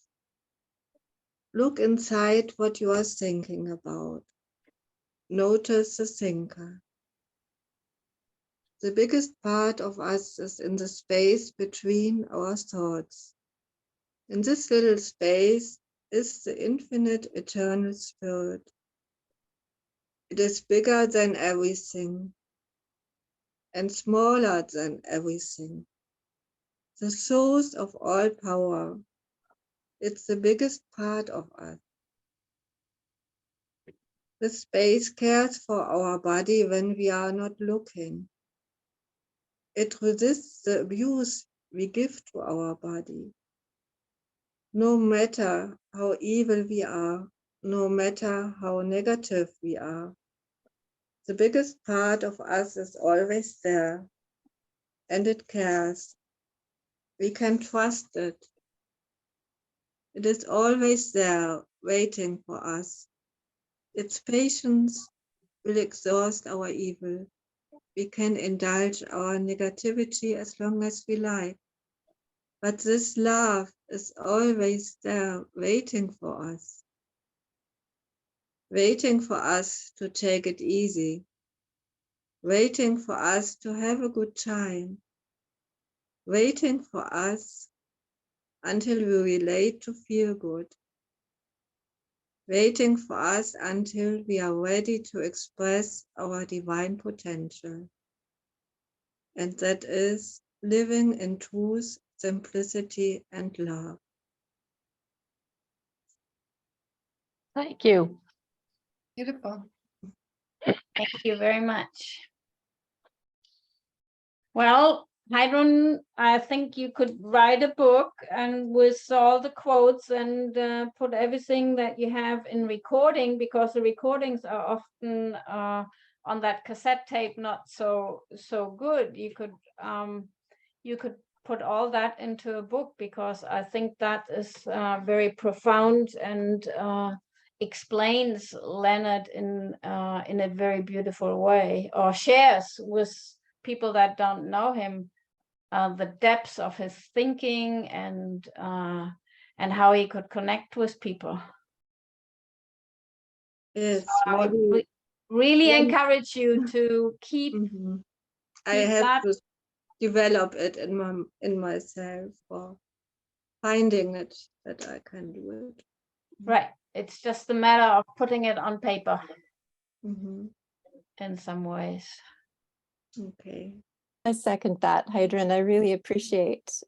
Look inside what you are thinking about. Notice the thinker. The biggest part of us is in the space between our thoughts. In this little space is the infinite eternal spirit. It is bigger than everything and smaller than everything. The source of all power. It's the biggest part of us. The space cares for our body when we are not looking. It resists the abuse we give to our body. No matter how evil we are, no matter how negative we are, the biggest part of us is always there, and it cares. We can trust it. It is always there, waiting for us. Its patience will exhaust our evil. We can indulge our negativity as long as we like. But this love is always there, waiting for us to take it easy, waiting for us to have a good time, waiting for us until we relate to feel good, waiting for us until we are ready to express our divine potential. And that is living in truth, simplicity, and love. Thank you. Beautiful. Thank you very much. Well, Heidrun, I think you could write a book and with all the quotes and put everything that you have in recording, because the recordings are often on that cassette tape not so good. You could put all that into a book, because I think that is very profound and explains Leonard in a very beautiful way, or shares with people that don't know him the depths of his thinking and how he could connect with people. Yes, I maybe would really then- encourage you to keep I keep have that. to develop it in myself, or finding it that I can do it. Right. It's just a matter of putting it on paper Mhm. in some ways. Okay. I second that, Heidrun. I really appreciate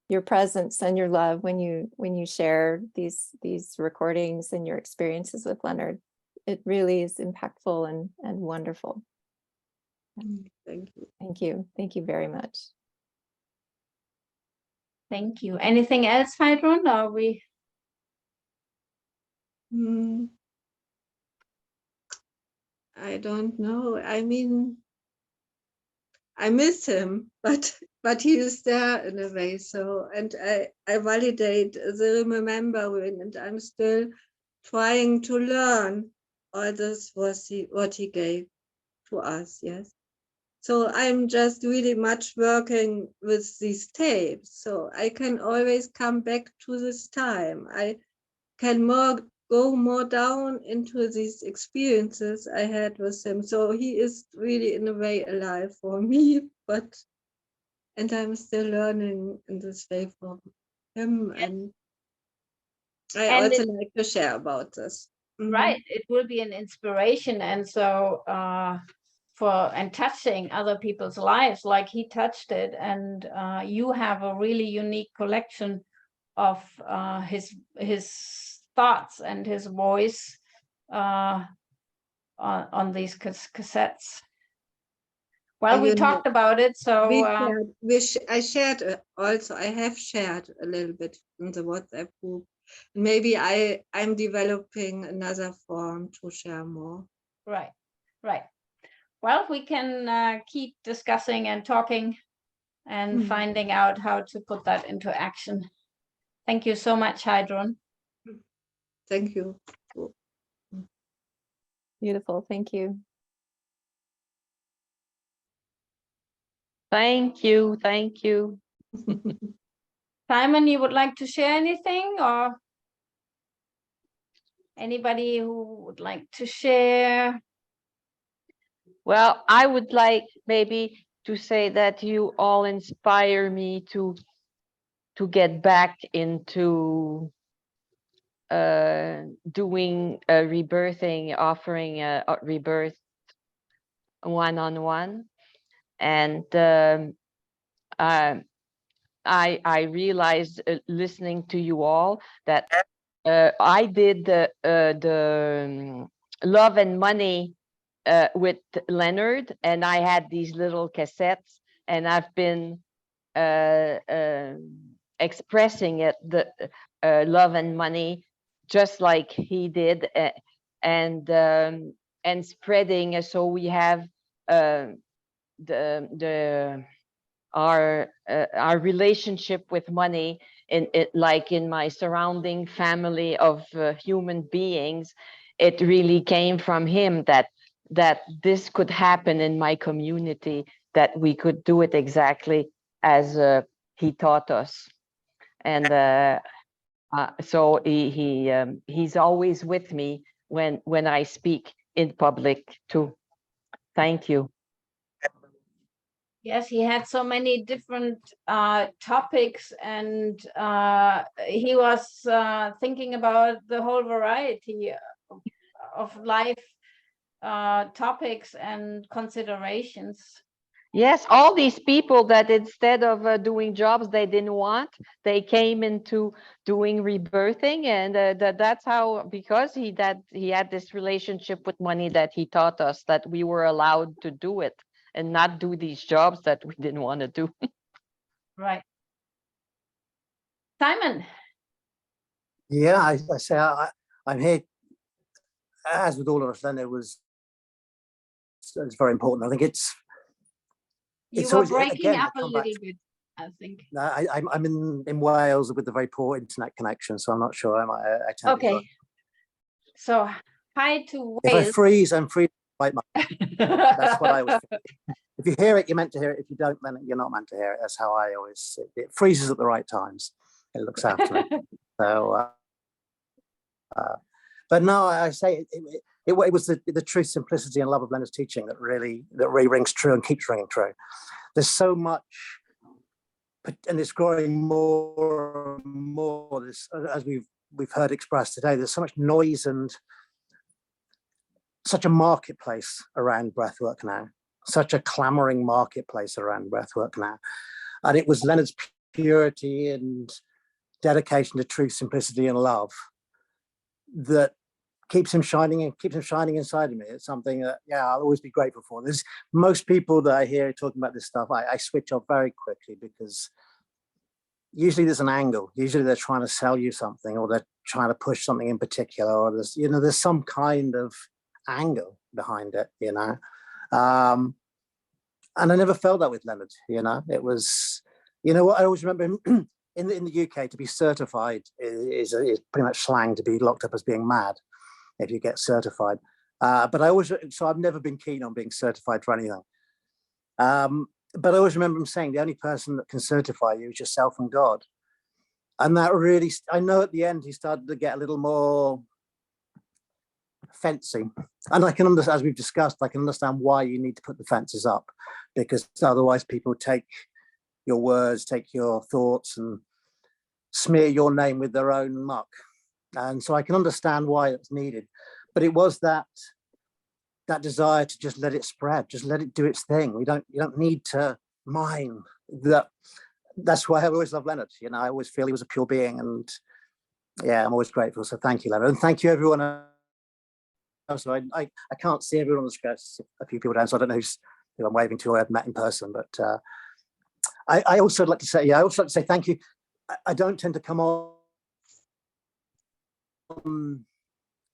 your presence and your love when you share these recordings and your experiences with Leonard. It really is impactful and wonderful. Thank you. Thank you. Thank you very much. Thank you. Anything else, Heidrun? Are we? I don't know. I mean, I miss him, but he is there in a way. So, and I validate the remembering, and I'm still trying to learn all this what he gave to us. Yes. So I'm just really much working with these tapes. So I can always come back to this time. I can go more down into these experiences I had with him. So he is really in a way alive for me, and I'm still learning in this way from him. And I And also like to share about this. Right, it will be an inspiration, and so and touching other people's lives like he touched it, and you have a really unique collection of his thoughts and his voice on these cassettes. Well, we talked about it, so I shared also. I have shared a little bit in the WhatsApp group. Maybe I'm developing another form to share more. Right. Well, we can keep discussing and talking and finding out how to put that into action. Thank you so much, Heidrun. Thank you. Beautiful. Thank you. Thank you. Thank you. Simon, you would like to share anything, or anybody who would like to share? Well, I would like maybe to say that you all inspire me to get back into doing rebirthing, offering a rebirth one-on-one. And I realized listening to you all that I did the Love and Money with Leonard, and I had these little cassettes, and I've been expressing it, the Love and Money, just like he did, and spreading. So we have our relationship with money in it, like in my surrounding family of human beings. It really came from him that this could happen in my community, that we could do it exactly as he taught us. And so he's always with me when I speak in public too. Thank you. Yes, he had so many different topics, and he was thinking about the whole variety of life topics and considerations. Yes, all these people that instead of doing jobs they didn't want, they came into doing rebirthing, and that's how, because he had this relationship with money, that he taught us that we were allowed to do it and not do these jobs that we didn't want to do. Right. Simon. Yeah, I say I'm here, as with all of us. Then it's very important. I think You it's were always, breaking again, up a little bit, I think. I'm in Wales with a very poor internet connection, so I'm not sure. I tend Okay. So hi to if I Wales. freeze, I'm free. Right, that's what I was thinking. If you hear it, you're meant to hear it. If you don't, then you're not meant to hear it. That's how I always. It freezes at the right times. It looks after me. So, but no, I say it was the truth, simplicity, and love of Leonard's teaching that really rings true and keeps ringing true. There's so much, and it's growing more and more. This, as we've heard expressed today, there's so much noise and such a marketplace around breathwork now, such a clamoring marketplace around breathwork now. And it was Leonard's purity and dedication to truth, simplicity, and love that keeps him shining inside of me. It's something that, yeah, I'll always be grateful for. There's most people that I hear talking about this stuff, I switch off very quickly, because usually there's an angle. Usually they're trying to sell you something, or they're trying to push something in particular, or there's some kind of angle behind it, and I never felt that with Leonard. It was, what I always remember him in the UK, to be certified is pretty much slang to be locked up as being mad if you get certified. But I've never been keen on being certified for anything. But I always remember him saying the only person that can certify you is yourself and God. And that really, I know at the end he started to get a little more fencing, and I can understand, as we've discussed, I can understand why you need to put the fences up, because otherwise people take your words, take your thoughts, and smear your name with their own muck. And so I can understand why it's needed, but it was that desire to just let it spread, just let it do its thing. You don't need to mine that. That's why I always love Leonard. I always feel he was a pure being, and yeah, I'm always grateful. So thank you, Leonard, and thank you everyone. So I can't see everyone on the screen. A few people down, so I don't know who I'm waving to or I've met in person. But I also like to say, thank you. I don't tend to come on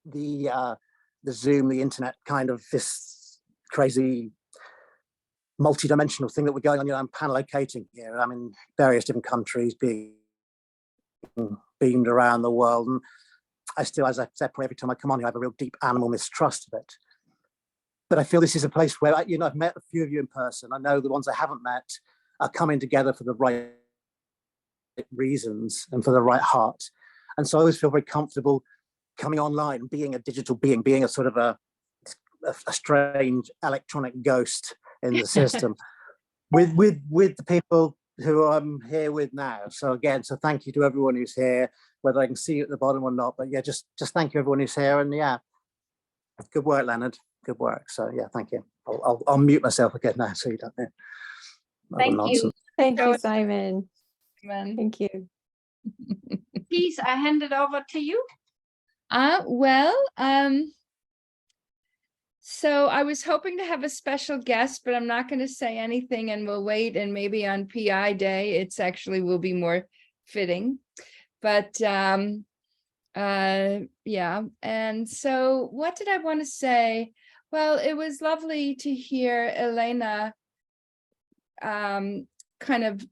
the Zoom, the internet, kind of this crazy multi-dimensional thing that we're going on. I'm panlocating here. I'm in various different countries, being beamed around the world, and I still, as I said, every time I come on here, I have a real deep animal mistrust of it. but I feel this is a place where, I've met a few of you in person. I know the ones I haven't met are coming together for the right reasons and for the right heart. And so I always feel very comfortable coming online, being a digital being, being a sort of a strange electronic ghost in the system with the people who I'm here with now. So again, so thank you to everyone who's here, whether I can see you at the bottom or not. But yeah, just thank you everyone who's here. And yeah, good work, Leonard. Good work. So yeah, thank you. I'll mute myself again now so you don't hear. Thank you. Thank you, Simon. Thank you. Please, I hand it over to you. So I was hoping to have a special guest, but I'm not going to say anything, and we'll wait, and maybe on PI day, it's actually will be more fitting. But yeah, and so what did I want to say? Well, it was lovely to hear Elena kind of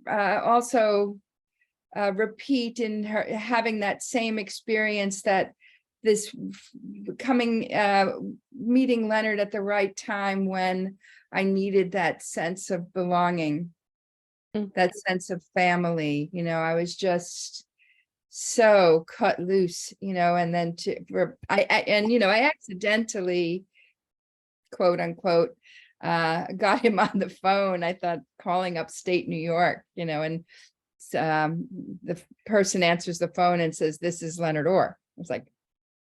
also repeat in her having that same experience, that this meeting Leonard at the right time when I needed that sense of belonging, that sense of family. I was just so cut loose, and then I accidentally, quote unquote, got him on the phone. I thought calling upstate New York, and the person answers the phone and says, "This is Leonard Orr." I was like,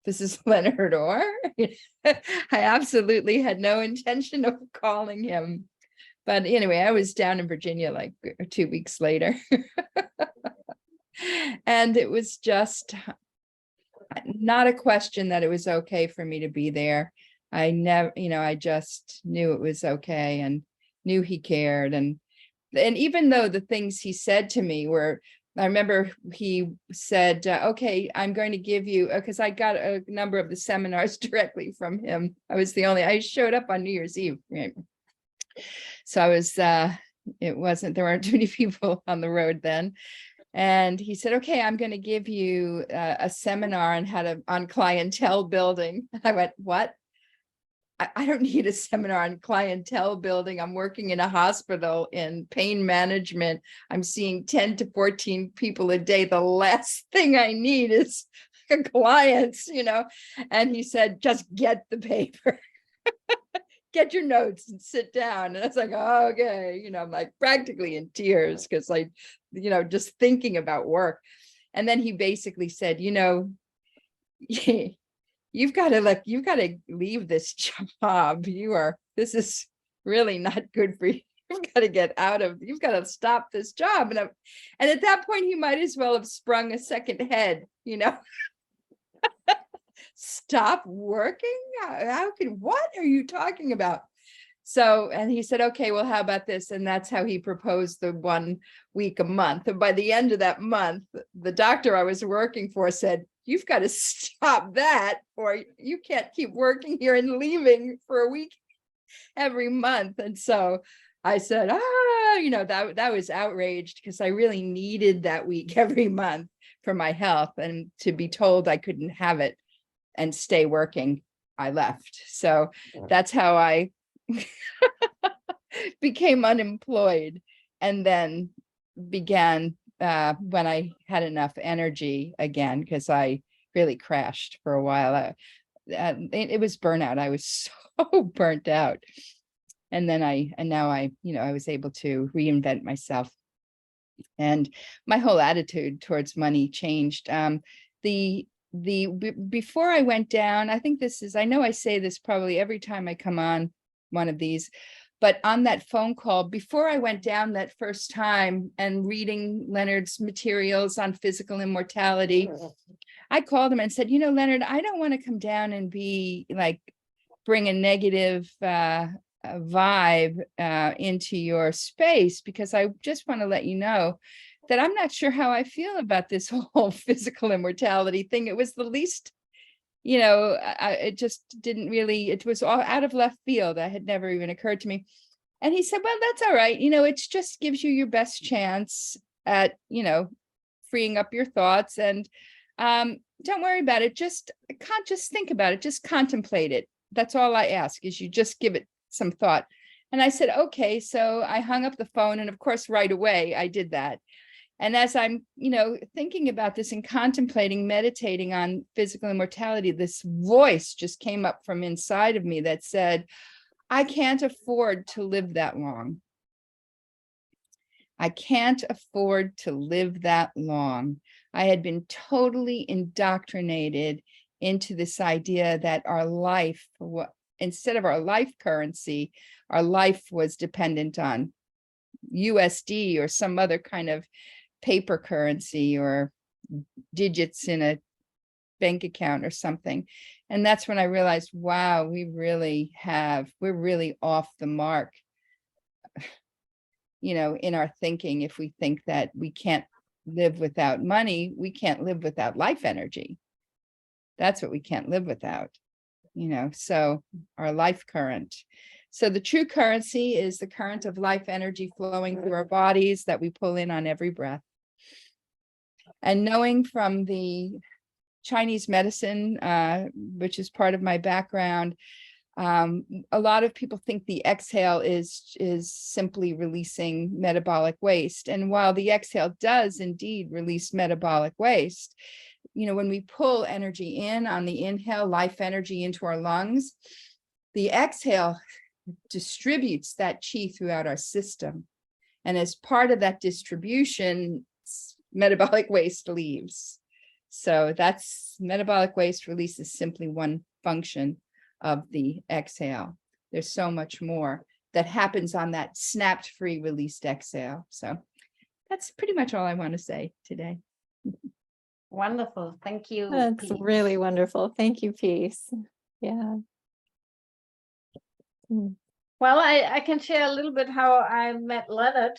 "This is Leonard Orr?" I absolutely had no intention of calling him. But anyway, I was down in Virginia like 2 weeks later. And it was just not a question that it was okay for me to be there. I never, I just knew it was okay and knew he cared. And even though the things he said to me were, I remember he said, okay, I'm going to give you, because I got a number of the seminars directly from him. I showed up on New Year's Eve. Right? So I was, there weren't too many people on the road then. And he said, okay, I'm going to give you a seminar on clientele building. I went, what? I don't need a seminar on clientele building. I'm working in a hospital in pain management. I'm seeing 10 to 14 people a day. The last thing I need is clients, And he said, just get the paper, get your notes and sit down. And I was like, oh, okay. I'm like practically in tears because just thinking about work. And then he basically said, you've got to leave this job. This is really not good for you. You've got to stop this job. And at that point, he might as well have sprung a second head, Stop working? What are you talking about? So, and he said, okay, well, how about this? And that's how he proposed the 1 week a month. And by the end of that month, the doctor I was working for said, you've got to stop that, or you can't keep working here and leaving for a week every month. And so I said, that was outraged because I really needed that week every month for my health, and to be told I couldn't have it and stay working, I left. So that's how I became unemployed, and then began when I had enough energy again, because I really crashed for a while. It was burnout. I was so burnt out. And then now I was able to reinvent myself, and my whole attitude towards money changed. Before I went down, I know I say this probably every time I come on one of these, but on that phone call, before I went down that first time and reading Leonard's materials on physical immortality, I called him and said, Leonard, I don't want to come down and be like, bring a negative vibe into your space, because I just want to let you know that I'm not sure how I feel about this whole physical immortality thing. It was the least, it just didn't really, it was all out of left field. That had never even occurred to me. And he said, well, that's all right. It just gives you your best chance at, freeing up your thoughts, and don't worry about it. Just think about it. Just contemplate it. That's all I ask, is you just give it some thought. And I said, okay. So I hung up the phone, and of course, right away I did that. And as I'm, thinking about this and contemplating, meditating on physical immortality, this voice just came up from inside of me that said, I can't afford to live that long. I can't afford to live that long. I had been totally indoctrinated into this idea that our life, instead of our life currency, our life was dependent on USD or some other kind of paper currency or digits in a bank account or something. And that's when I realized, wow, we're really off the mark, in our thinking. If we think that we can't live without money, we can't live without life energy. That's what we can't live without, so our life current. So the true currency is the current of life energy flowing through our bodies that we pull in on every breath. And knowing from the Chinese medicine, which is part of my background, a lot of people think the exhale is simply releasing metabolic waste. And while the exhale does indeed release metabolic waste, when we pull energy in on the inhale, life energy into our lungs, the exhale distributes that chi throughout our system. And as part of that distribution, metabolic waste leaves. So that's metabolic waste release is simply one function of the exhale. There's so much more that happens on that snapped free released exhale. So that's pretty much all I want to say today. Wonderful. Thank you. That's Pete. really wonderful. Thank you, Peace. Yeah. Well, I can share a little bit how I met Leonard.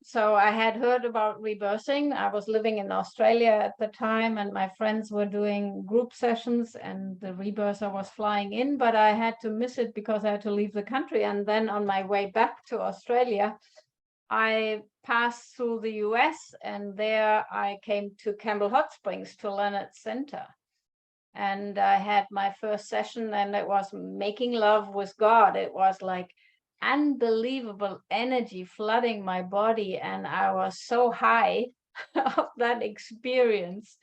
So I had heard about rebirthing. I was living in Australia at the time, and my friends were doing group sessions, and the rebirther was flying in, but I had to miss it because I had to leave the country. And then on my way back to Australia, I passed through the US, and there I came to Campbell Hot Springs, to Leonard's Center. And I had my first session, and it was making love with God. It was like unbelievable energy flooding my body, and I was so high of that experience.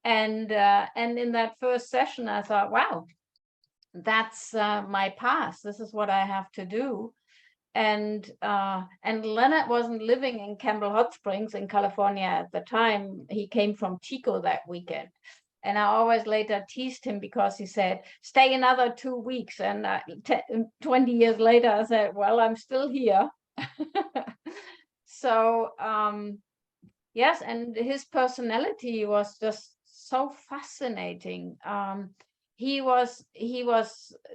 And in that first session, I thought, wow, that's my path. This is what I have to do. And Leonard wasn't living in Campbell Hot Springs in California at the time. He came from Chico that weekend. And I always later teased him because he said, stay another 2 weeks. And 20 years later, I said, well, I'm still here. So, yes, and his personality was just so fascinating. He was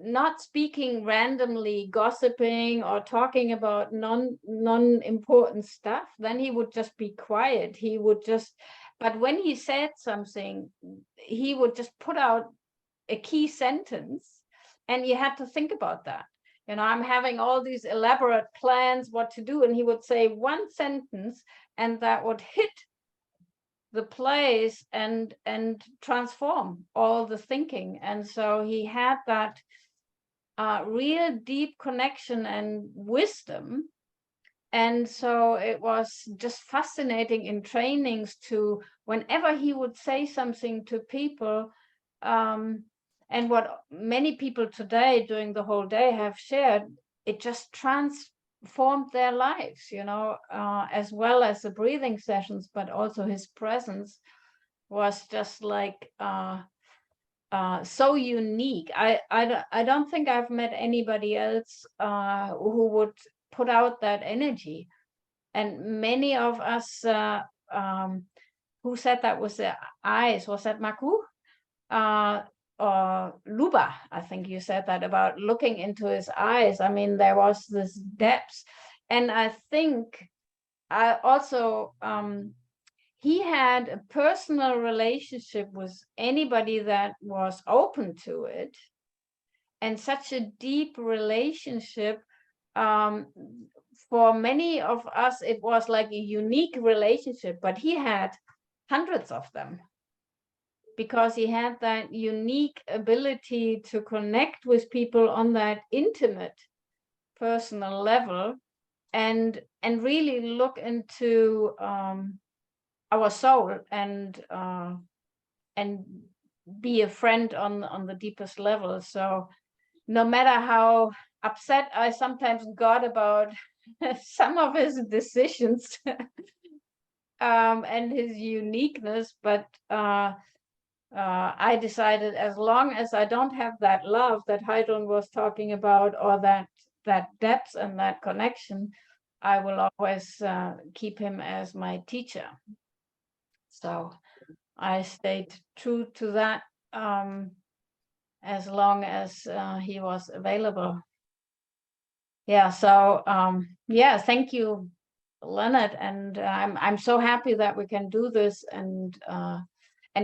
not speaking randomly, gossiping or talking about non-important stuff. Then he would just be quiet. He would just, but when he said something, he would just put out a key sentence, and you had to think about that. I'm having all these elaborate plans what to do, and he would say one sentence, and that would hit the place and transform all the thinking. And so he had that real deep connection and wisdom. And so it was just fascinating in trainings to, whenever he would say something to people, and what many people today during the whole day have shared, it just transformed their lives, as well as the breathing sessions, but also his presence was just like so unique. I don't think I've met anybody else who would put out that energy. And many of us who said that was the eyes, was that Maku? Or Luba, I think you said that about looking into his eyes. I mean, there was this depth. And I think I also, he had a personal relationship with anybody that was open to it. And such a deep relationship, for many of us, it was like a unique relationship, but he had hundreds of them. because he had that unique ability to connect with people on that intimate personal level, and really look into our soul, and be a friend on the deepest level. So no matter how upset I sometimes got about some of his decisions and his uniqueness, but I decided, as long as I don't have that love that Heidrun was talking about, or that depth and that connection, I will always keep him as my teacher. So I stayed true to that as long as he was available. Yeah, so yeah, thank you, Leonard, and I'm so happy that we can do this and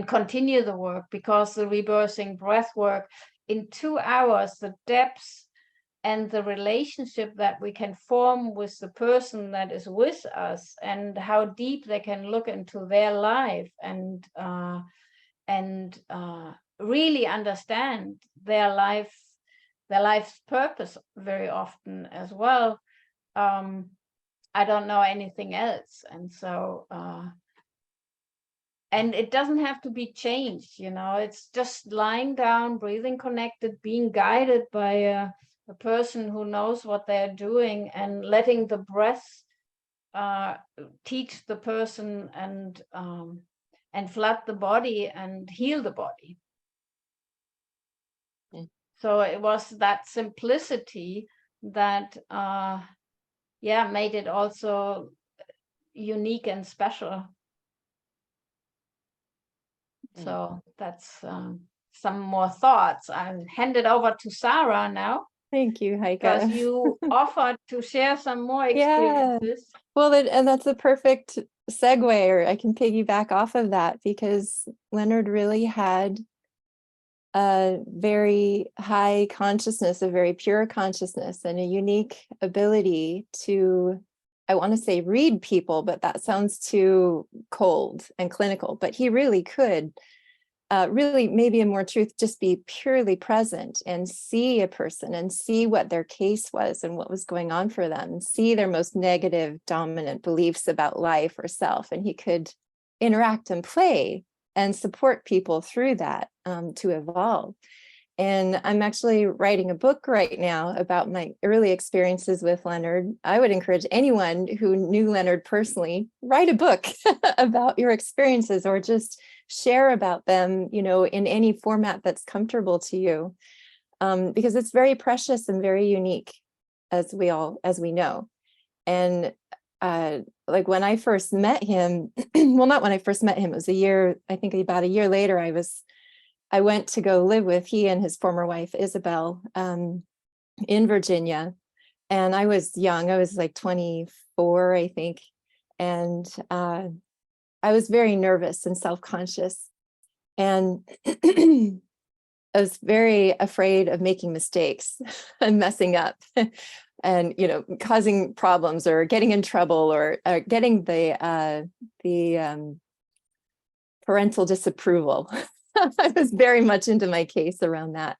continue the work, because the rebirthing breath work in 2 hours, the depths and the relationship that we can form with the person that is with us, and how deep they can look into their life and really understand their life's purpose very often as well. I don't know anything else, and so and it doesn't have to be changed, you know, it's just lying down, breathing connected, being guided by a person who knows what they're doing, and letting the breath teach the person and flood the body and heal the body. So it was that simplicity that yeah, made it also unique and special. So that's some more thoughts. I'll hand it over to Sarah now, Thank you, Heike. because you offered to share some more experiences. Well, and that's a perfect segue, or I can piggyback off of that, because Leonard really had a very high consciousness, a very pure consciousness, and a unique ability to, I want to say read people, but that sounds too cold and clinical, but he really could really, maybe in more truth, just be purely present and see a person and see what their case was and what was going on for them, and see their most negative dominant beliefs about life or self. And he could interact and play and support people through that to evolve. And I'm actually writing a book right now about my early experiences with Leonard. I would encourage anyone who knew Leonard personally, write a book about your experiences, or just share about them, you know, in any format that's comfortable to you, because it's very precious and very unique, as we know. And like when I first met him, well, not when I first met him, it was I think about a year later, I went to go live with he and his former wife, Isabel, in Virginia. And I was young, I was like 24, I think. And I was very nervous and self-conscious. And I was very afraid of making mistakes and messing up and, you know, causing problems or getting in trouble, or getting the parental disapproval. I was very much into my case around that.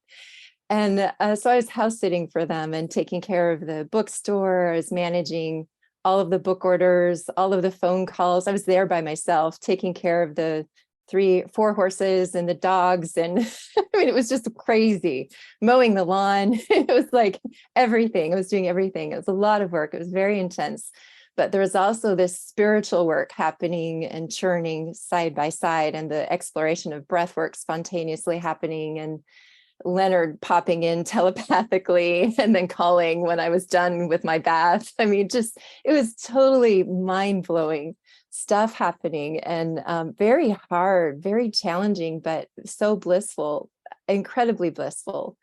And so I was house sitting for them and taking care of the bookstore. I was managing all of the book orders, all of the phone calls. I was there by myself, taking care of the 3-4 horses and the dogs. And I mean, it was just crazy. Mowing the lawn. It was like everything. I was doing everything. It was a lot of work. It was very intense. But there was also this spiritual work happening and churning side by side, and the exploration of breath work spontaneously happening, and Leonard popping in telepathically and then calling when I was done with my bath. I mean, it was totally mind-blowing stuff happening, and very hard, very challenging, but so blissful, incredibly blissful.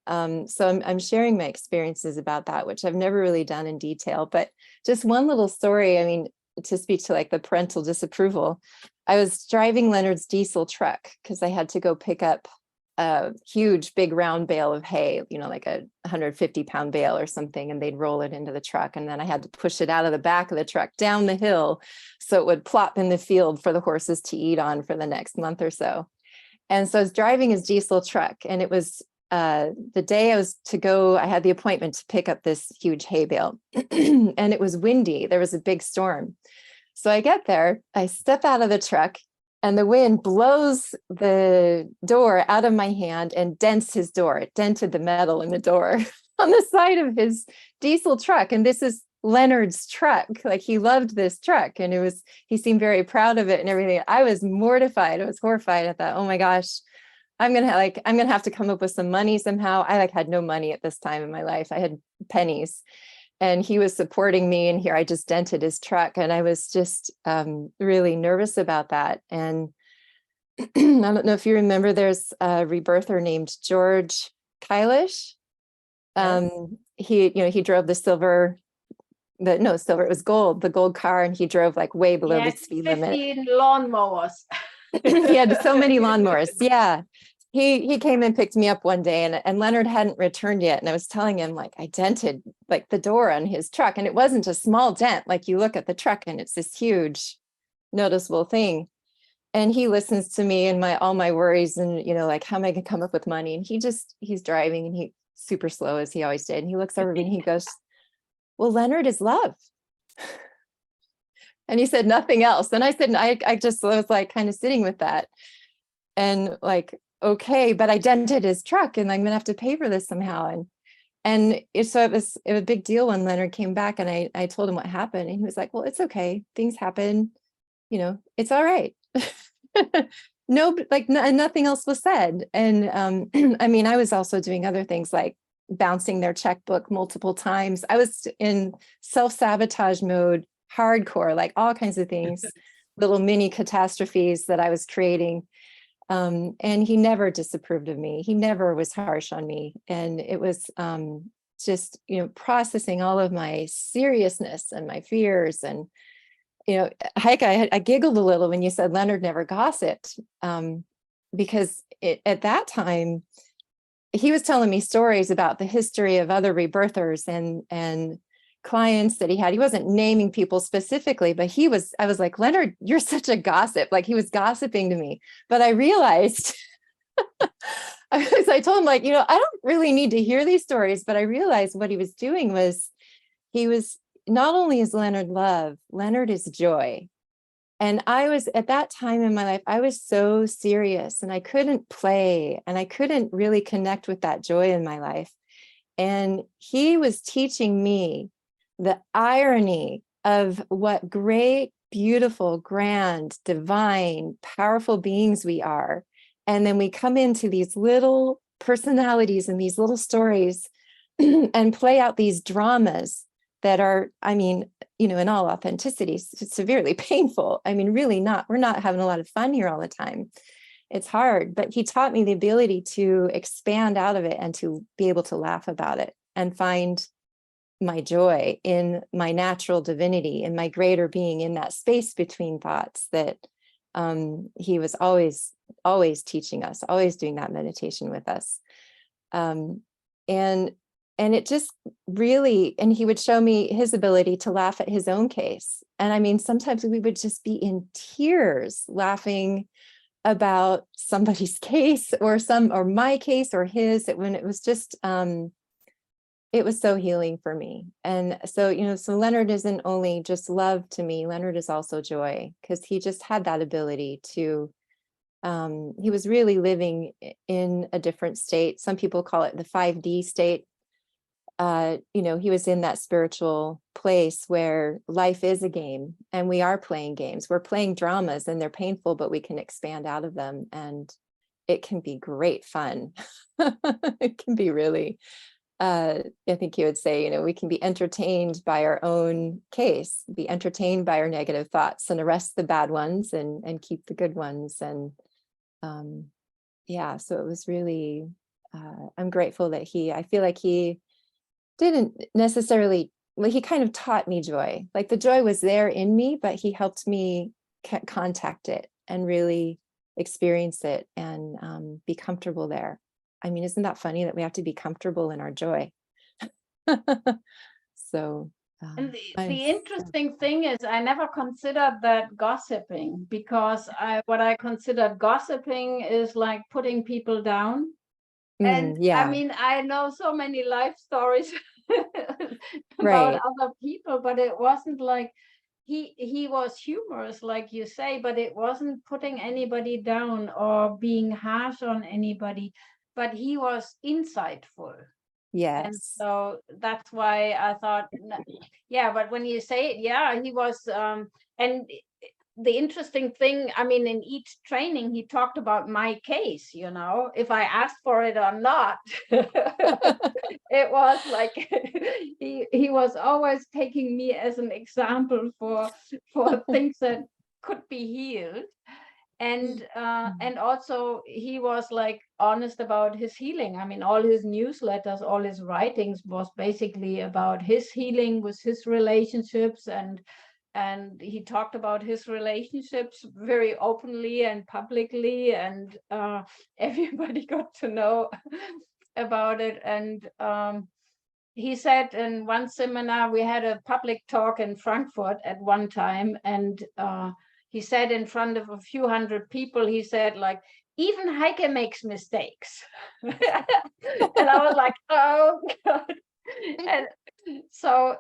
So I'm sharing my experiences about that, which I've never really done in detail, but just one little story. I mean, to speak to like the parental disapproval, I was driving Leonard's diesel truck because I had to go pick up a huge, big round bale of hay, you know, like a 150-pound bale or something, and they'd roll it into the truck. And then I had to push it out of the back of the truck down the hill so it would plop in the field for the horses to eat on for the next month or so. And so I was driving his diesel truck, and it was the day I was to go, I had the appointment to pick up this huge hay bale, and it was windy. There was a big storm. So I get there, I step out of the truck, and the wind blows the door out of my hand and dents his door. It dented the metal in the door on the side of his diesel truck. And this is Leonard's truck. Like, he loved this truck, and he seemed very proud of it and everything. I was mortified. I was horrified. I thought, oh my gosh, I'm gonna have to come up with some money somehow. I had no money at this time in my life. I had pennies, and he was supporting me, and here I just dented his truck, and I was just really nervous about that. And I don't know if you remember, there's a rebirther named George Kylish. He drove it was gold, the gold car, and he drove like way below the speed limit. 15 lawnmowers. He had so many lawnmowers. Yeah. He came and picked me up one day, and Leonard hadn't returned yet. And I was telling him, like, I dented like the door on his truck, and it wasn't a small dent. Like, you look at the truck and it's this huge noticeable thing. And he listens to me and all my worries, and, like, how am I gonna come up with money? And he's driving, and he's super slow, as he always did. And he looks over me and he goes, well, Leonard is love. And he said nothing else. And I said, I just was like kind of sitting with that, and like, okay, but I dented his truck, and I'm gonna have to pay for this somehow. And so it was a big deal when Leonard came back, and I told him what happened, and he was like, well, it's okay, things happen, it's all right. No, like nothing else was said. And I mean, I was also doing other things like bouncing their checkbook multiple times. I was in self-sabotage mode, hardcore, like all kinds of things, little mini catastrophes that I was creating. And he never disapproved of me. He never was harsh on me. And it was just, processing all of my seriousness and my fears. And, Heike, I giggled a little when you said Leonard never gossiped, because at that time, he was telling me stories about the history of other rebirthers and clients that he had. He wasn't naming people specifically, but I was like, Leonard, you're such a gossip. Like, he was gossiping to me. But I realized, I told him, like, I don't really need to hear these stories, but I realized what he was doing was, he was, not only is Leonard love, Leonard is joy. And I was, at that time in my life, I was so serious, and I couldn't play, and I couldn't really connect with that joy in my life. And he was teaching me the irony of what great, beautiful, grand, divine, powerful beings we are. And then we come into these little personalities and these little stories and play out these dramas that are, I mean, in all authenticity, severely painful. I mean, really we're not having a lot of fun here all the time. It's hard, but he taught me the ability to expand out of it and to be able to laugh about it and find my joy in my natural divinity, in my greater being, in that space between thoughts that he was always teaching us, always doing that meditation with us. And it just really, and he would show me his ability to laugh at his own case. And I mean, sometimes we would just be in tears laughing about somebody's case or my case or his, when it was just, it was so healing for me. And so, so Leonard isn't only just love to me, Leonard is also joy, because he just had that ability to, he was really living in a different state. Some people call it the 5D state. He was in that spiritual place where life is a game, and we are playing games. We're playing dramas, and they're painful, but we can expand out of them, and it can be great fun. It can be really, I think he would say, we can be entertained by our own case, be entertained by our negative thoughts, and arrest the bad ones and keep the good ones. And so it was really, I'm grateful that I feel like he didn't necessarily, he kind of taught me joy. Like, the joy was there in me, but he helped me contact it and really experience it and be comfortable there. I mean, isn't that funny that we have to be comfortable in our joy? So And the Nice. interesting thing is I never considered that gossiping, because what I considered gossiping is like putting people down. And I Yeah, mean, I know so many life stories about right. other people, but it wasn't like he was humorous, like you say, but it wasn't putting anybody down or being harsh on anybody, but he was insightful. And Yes. so that's why I thought, yeah, but when you say it, yeah, he was, and the interesting thing, I mean, in each training, he talked about my case, if I asked for it or not. It was like, he was always taking me as an example for things that could be healed. And also he was like honest about his healing. I mean, all his newsletters, all his writings was basically about his healing with his relationships, and he talked about his relationships very openly and publicly, and everybody got to know about it. And he said in one seminar, we had a public talk in Frankfurt at one time, and he said in front of a few hundred people, he said, like, even Heike makes mistakes. And I was like, oh God. And so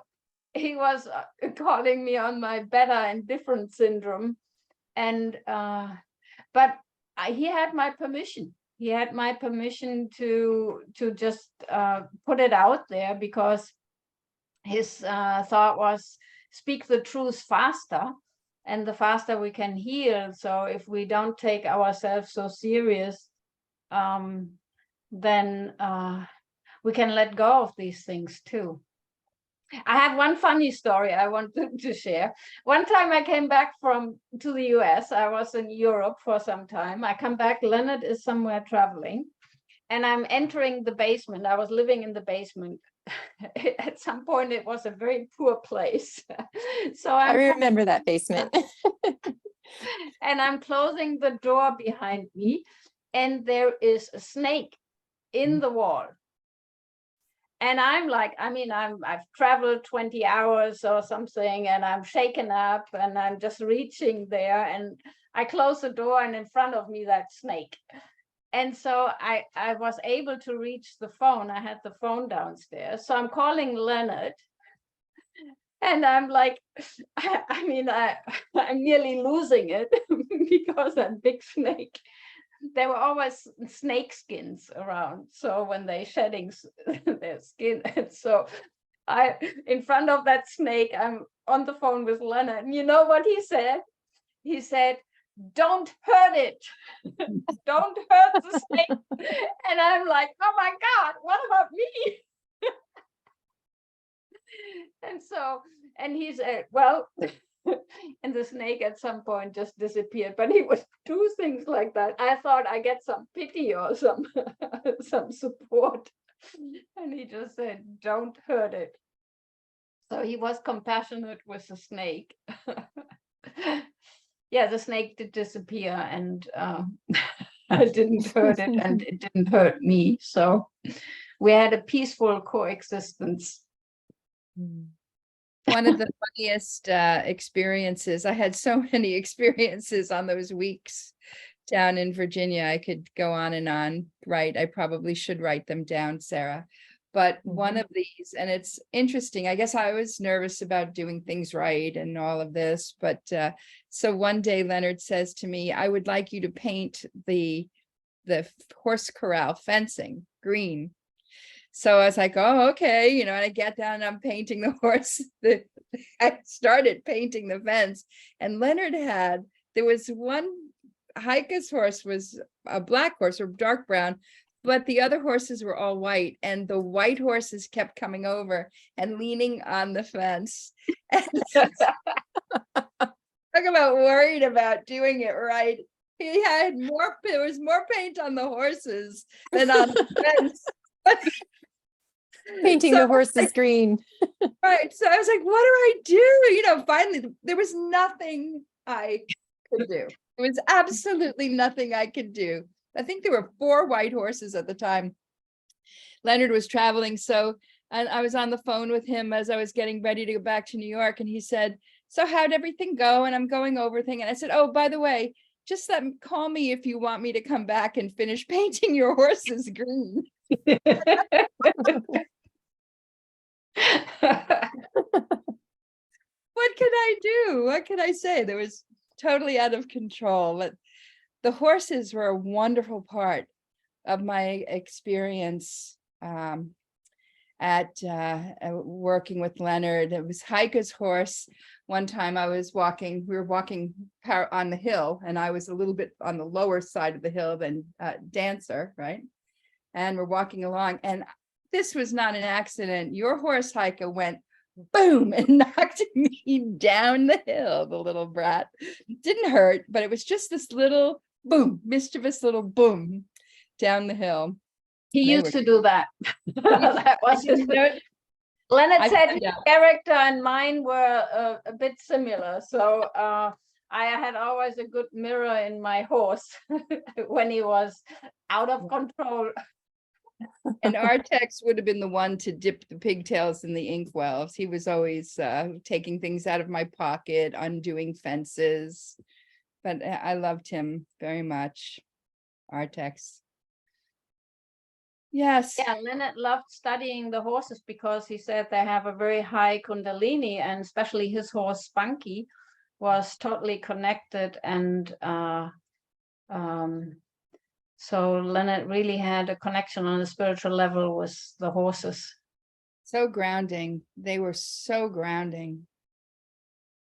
he was calling me on my better and different syndrome. And but he had my permission. He had my permission to just put it out there, because his thought was, speak the truth faster, and the faster we can heal. So if we don't take ourselves so serious, then we can let go of these things too. I have one funny story I want to share. One time I came back to the US. I was in Europe for some time. I come back, Leonard is somewhere traveling, and I'm entering the basement. I was living in the basement. At some point, it was a very poor place. So I remember that basement. and I'm closing the door behind me, and there is a snake in the wall. And I'm like, I mean, I've traveled 20 hours or something, and I'm shaken up, and I'm just reaching there, and I close the door, and in front of me, that snake. And so I was able to reach the phone. I had the phone downstairs. So I'm calling Leonard, and I'm like, I'm nearly losing it because that big snake. There were always snake skins around. So when they're shedding their skin, and so in front of that snake, I'm on the phone with Leonard. And you know what he said? He said, don't hurt it. Don't hurt the snake. And I'm like, oh my God, what about me? And he said, well, and the snake at some point just disappeared. But he would do things like that. I thought I get some pity or some support. And he just said, don't hurt it. So he was compassionate with the snake. Yeah, the snake did disappear, and I didn't hurt it, and it didn't hurt me. So we had a peaceful coexistence. One of the funniest experiences, I had so many experiences on those weeks down in Virginia. I could go on and on, right? I probably should write them down, Sarah. But one of these, and it's interesting, I guess I was nervous about doing things right and all of this. But so one day Leonard says to me, I would like you to paint the horse corral fencing green. So I was like, oh, okay, and I get down and I'm painting the horse. I started painting the fence, and Leonard there was one, Heike's horse was a black horse or dark brown, but the other horses were all white, and the white horses kept coming over and leaning on the fence. Talk about worried about doing it right. There was more paint on the horses than on the fence. Painting the horses green. Right. So I was like, what do I do? Finally, there was nothing I could do. There was absolutely nothing I could do. I think there were 4 white horses at the time. Leonard was traveling. So And I was on the phone with him as I was getting ready to go back to New York, and he said, "So how'd everything go?" And I'm going over thing. And I said, "Oh, by the way, just call me if you want me to come back and finish painting your horses green." What could I do? What could I say? There was totally out of control. But the horses were a wonderful part of my experience at working with Leonard. It was Heike's horse. One time we were walking on the hill, and I was a little bit on the lower side of the hill than Dancer, right? And we're walking along, and this was not an accident. Your horse, Heike, went boom and knocked me down the hill, the little brat. It didn't hurt, but it was just this little boom, mischievous little boom down the hill. He used to do that. That was his. Leonard said his character and mine were a bit similar. So I had always a good mirror in my horse when he was out of control. And Artex would have been the one to dip the pigtails in the inkwells. He was always taking things out of my pocket, undoing fences. But I loved him very much, Artex. Yes. Yeah, Leonard loved studying the horses because he said they have a very high kundalini, and especially his horse Spunky was totally connected. And so Leonard really had a connection on a spiritual level with the horses. So grounding. They were so grounding.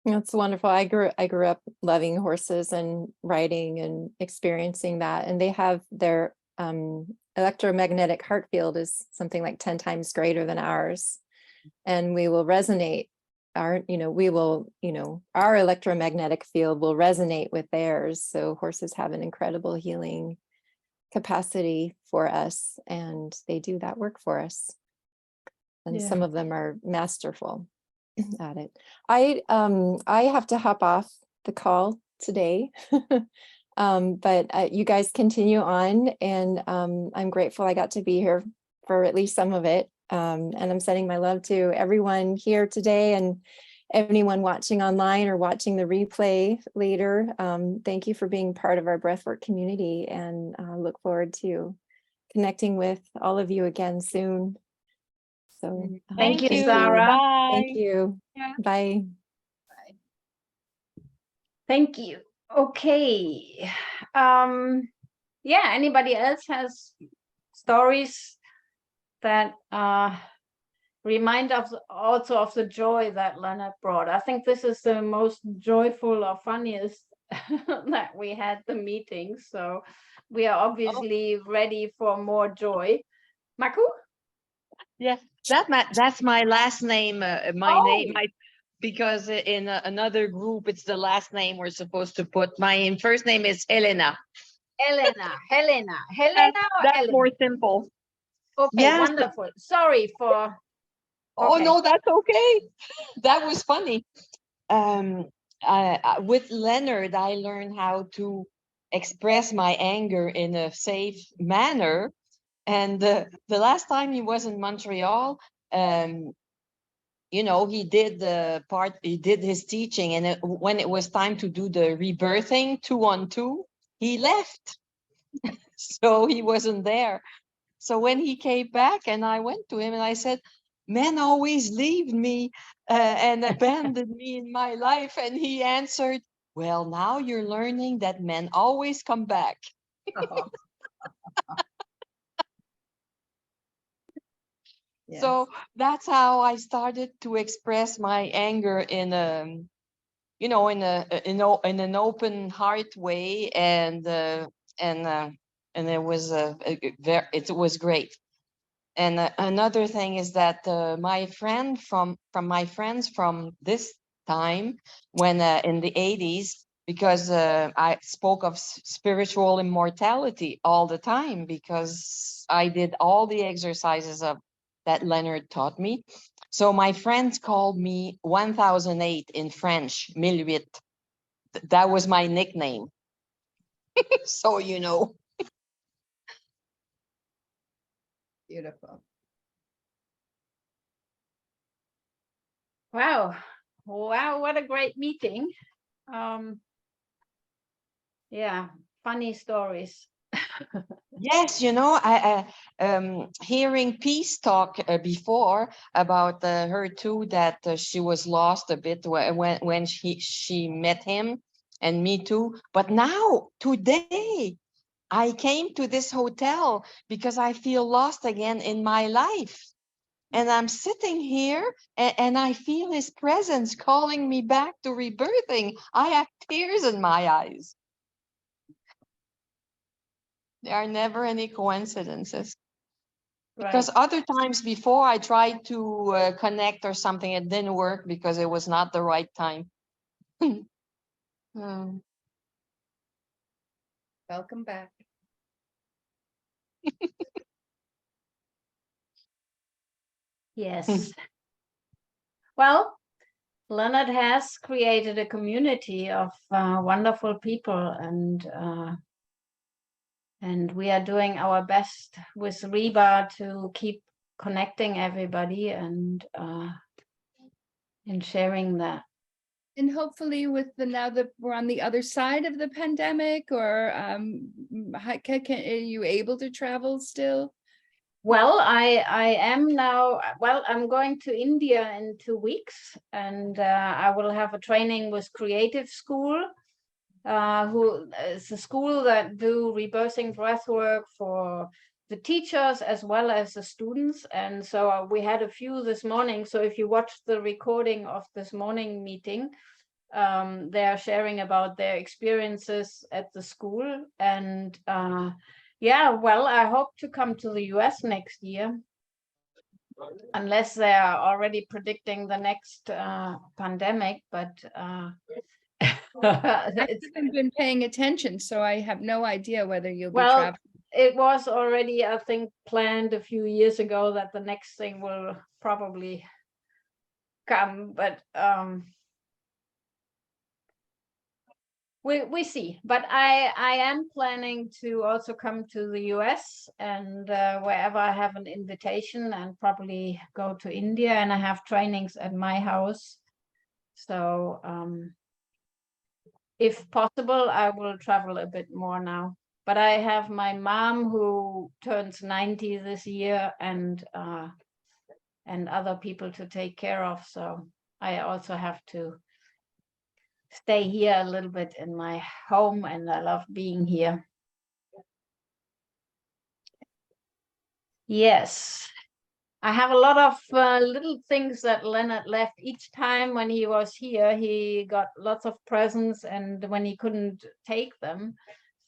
That's wonderful. I grew up loving horses and riding and experiencing that. And they have their electromagnetic heart field is something like 10 times greater than ours. And we will resonate our electromagnetic field will resonate with theirs. So horses have an incredible healing capacity for us, and they do that work for us. And some of them are masterful at it. I have to hop off the call today. But you guys continue on, and I'm grateful I got to be here for at least some of it. And I'm sending my love to everyone here today and anyone watching online or watching the replay later. Thank you for being part of our breathwork community, and look forward to connecting with all of you again soon. So Thank you, Sarah. Bye. Thank you. Yeah. Bye. Thank you. Okay. Yeah, anybody else has stories that remind us also of the joy that Leonard brought? I think this is the most joyful or funniest that we had the meeting. So we are obviously ready for more joy. Maku? Yes, that's my last name. Because in another group, it's the last name we're supposed to put. My first name is Helena. Helena or That's Elena? more simple. Okay, Yes. wonderful. Sorry for. Oh, Okay. no, that's okay. That was funny. With Leonard, I learned how to express my anger in a safe manner. And the last time he was in Montreal, he did his teaching, and when it was time to do the rebirthing 2-on-2, he left. So he wasn't there. So when he came back, and I went to him and I said, "Men always leave me and abandon me in my life." And he answered, "Well, now you're learning that men always come back." Yes. So that's how I started to express my anger in an open heart way, and it was great. And another thing is that my friends from this time, when in the 80s, because I spoke of spiritual immortality all the time, because I did all the exercises that Leonard taught me. So my friends called me 1008 in French, 1008. That was my nickname. So, Beautiful. Wow. Wow, what a great meeting. Yeah, funny stories. Yes, you know, hearing Peace talk before about her too, that she was lost a bit when she met him, and me too. But now, today, I came to this hotel because I feel lost again in my life. And I'm sitting here and I feel his presence calling me back to rebirthing. I have tears in my eyes. There are never any coincidences. Because Right. other times before I tried to connect or something, it didn't work because it was not the right time. Hmm. Welcome back. Yes. Well, Leonard has created a community of wonderful people, and we are doing our best with Reba to keep connecting everybody and sharing that. And hopefully with now that we're on the other side of the pandemic, or are you able to travel still? Well, I am now, well, I'm going to India in 2 weeks, and I will have a training with Creative School, who is a school that do rebirthing breathwork for the teachers as well as the students. And so we had a few this morning. So if you watch the recording of this morning meeting, they are sharing about their experiences at the school. And yeah, well, I hope to come to the US next year, unless they are already predicting the next pandemic. But I haven't been paying attention, so I have no idea whether you'll be well, traveling. it was already, I think, planned a few years ago that the next thing will probably come, but we see. But I am planning to also come to the US, and wherever I have an invitation, and probably go to India, and I have trainings at my house. So if possible, I will travel a bit more now. But I have my mom who turns 90 this year, and other people to take care of. So I also have to stay here a little bit in my home, and I love being here. Yes. I have a lot of little things that Leonard left. Each time when he was here, he got lots of presents, and when he couldn't take them.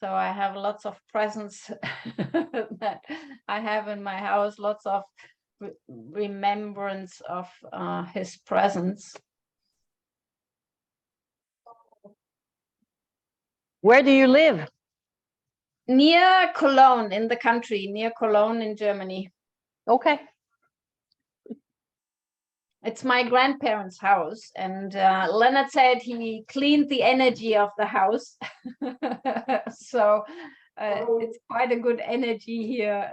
So I have lots of presents that I have in my house, lots of remembrance of his presence. Where do you live? Near Cologne, in the country, near Cologne in Germany. Okay. It's my grandparents' house, and Leonard said he cleaned the energy of the house. So it's quite a good energy here,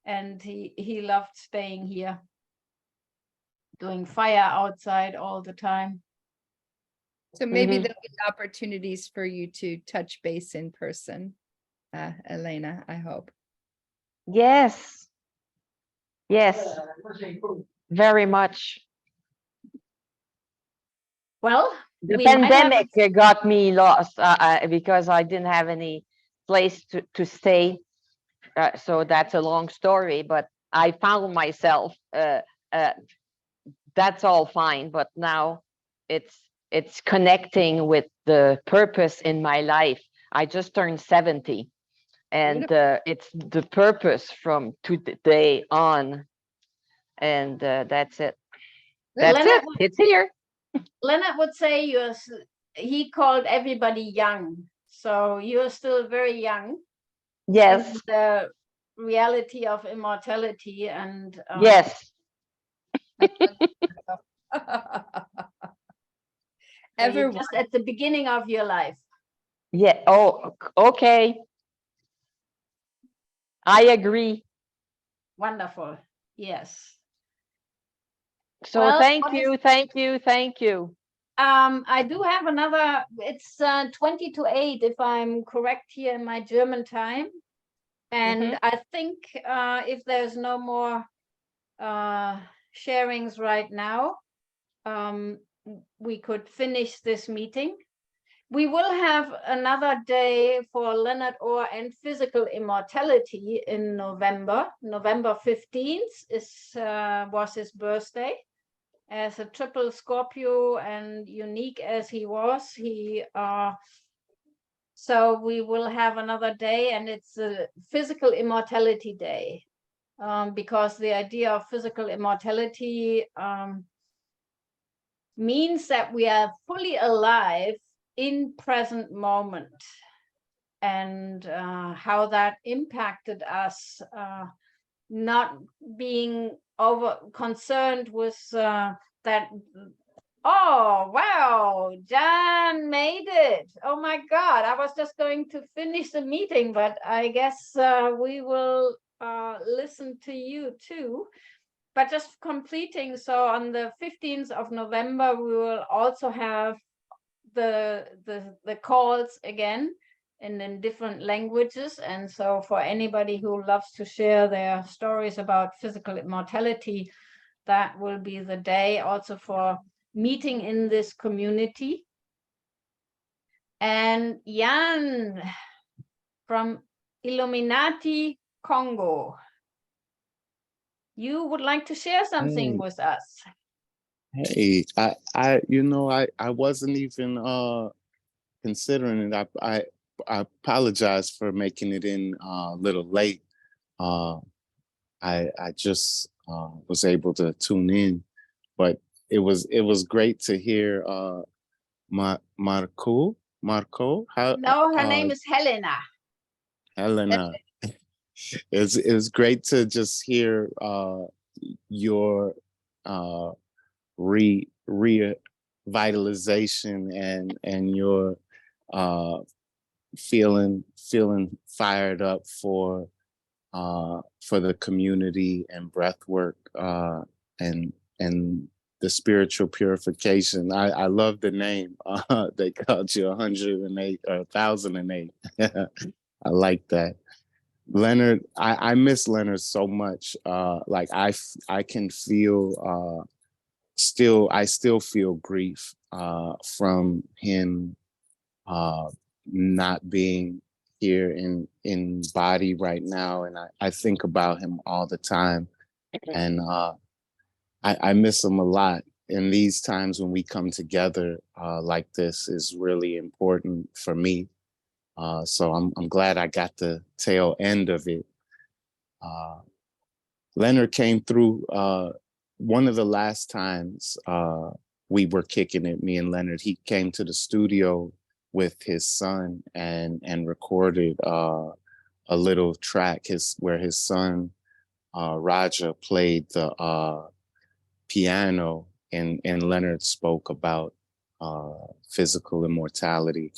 and he loved staying here, doing fire outside all the time. So maybe Mhm. there'll be opportunities for you to touch base in person, Elena, I hope. Yes. Yes. Very much. Well, The we might have pandemic got me lost because I didn't have any place to stay. So that's a long story, but I found myself. That's all fine, but now it's connecting with the purpose in my life. I just turned 70, and it's the purpose from today on, and that's it. That's Leonard, it. It's here. Leonard would say he called everybody young. So you're still very young. Yes. In the reality of immortality, and Yes. you're just at the beginning of your life. Yeah. Oh, okay. I agree. Wonderful. Yes. So Well, thank what is- you, thank you, thank you. I do have another, it's 20 to 8, if I'm correct here in my German time. And I think if there's no more sharings right now, we could finish this meeting. We will have another day for Leonard Orr and physical immortality in November. November 15th was his birthday. As a triple Scorpio and unique as he was, so we will have another day, and it's a physical immortality day, because the idea of physical immortality means that we are fully alive in present moment, and how that impacted us, not being over concerned with that. Oh, wow, Jan made it. Oh my God, I was just going to finish the meeting, but I guess we will listen to you too. But just completing, so on the 15th of November, we will also have the calls again and in different languages. And so for anybody who loves to share their stories about physical immortality, that will be the day also for meeting in this community. And Jan from Illuminati Congo, you would like to share something with us. Hey, I wasn't even considering it. I apologize for making it in a little late. I just was able to tune in, but it was great to hear Marco. How No, her name is Helena. Helena. It's great to just hear your revitalization and your feeling fired up for the community and breath work and the spiritual purification. I love the name. They called you 108 or 1008. I like that. Leonard, I miss Leonard so much. Like I can feel I still feel grief from him not being here in body right now, and I think about him all the time, and I miss him a lot. And these times when we come together like this is really important for me. So I'm glad I got the tail end of it. Leonard came through one of the last times we were kicking it, me and Leonard. He came to the studio with his son and recorded a little track where his son Raja played the piano, and Leonard spoke about physical immortality,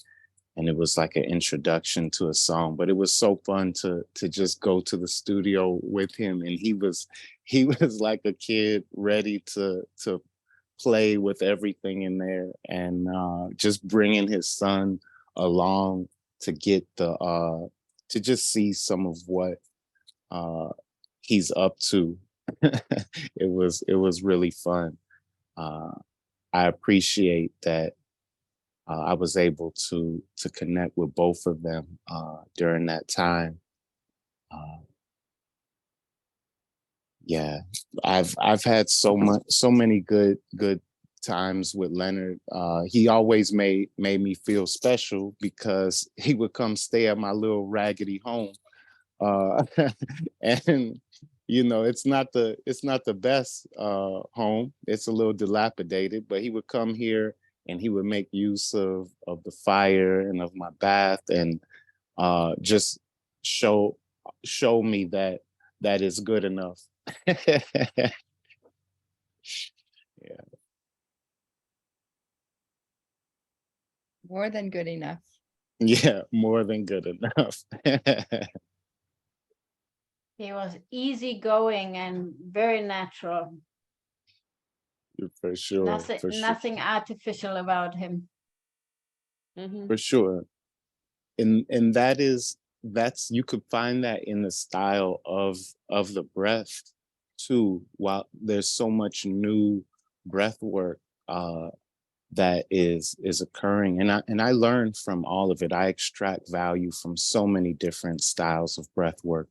and it was like an introduction to a song. But it was so fun to just go to the studio with him, and he was like a kid ready to play with everything in there, and just bringing his son along to get to just see some of what he's up to. It was really fun. I appreciate that I was able to connect with both of them during that time. Yeah, I've had so many good times with Leonard. He always made me feel special because he would come stay at my little raggedy home. And it's not the best home. It's a little dilapidated, but he would come here and he would make use of the fire and of my bath, and just show me that is good enough. Yeah. More than good enough. Yeah, more than good enough. He was easygoing and very natural. For sure. Nothing, for sure. nothing artificial about him. Mhm. For sure. And that's you could find that in the style of the breath too. While there's so much new breath work that is occurring, and I learn from all of it. I extract value from so many different styles of breath work,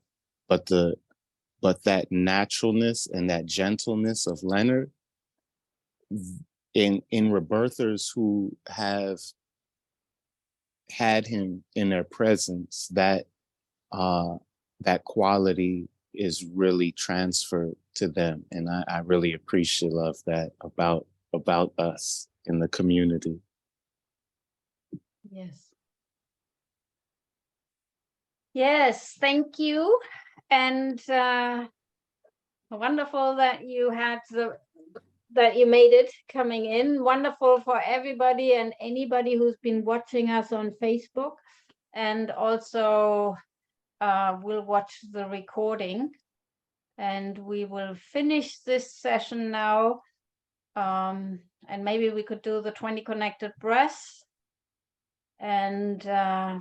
but that naturalness and that gentleness of Leonard in rebirthers who have had him in their presence, that quality is really transferred to them. And I really appreciate love that about us in the community. Yes. Yes, thank you. And wonderful that you had that you made it coming in. Wonderful for everybody and anybody who's been watching us on Facebook, and also will watch the recording. And we will finish this session now. And maybe we could do the 20 connected breaths, and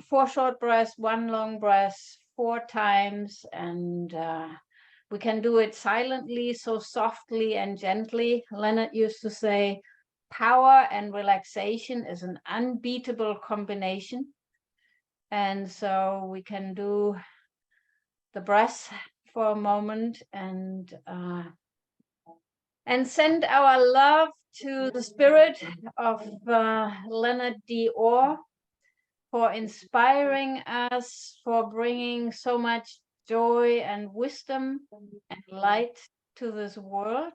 4 short breaths, 1 long breath, 4 times. And we can do it silently, so softly and gently. Leonard used to say, power and relaxation is an unbeatable combination. And so we can do the breath for a moment and send our love to the spirit of Leonard D. Orr for inspiring us, for bringing so much joy and wisdom and light to this world.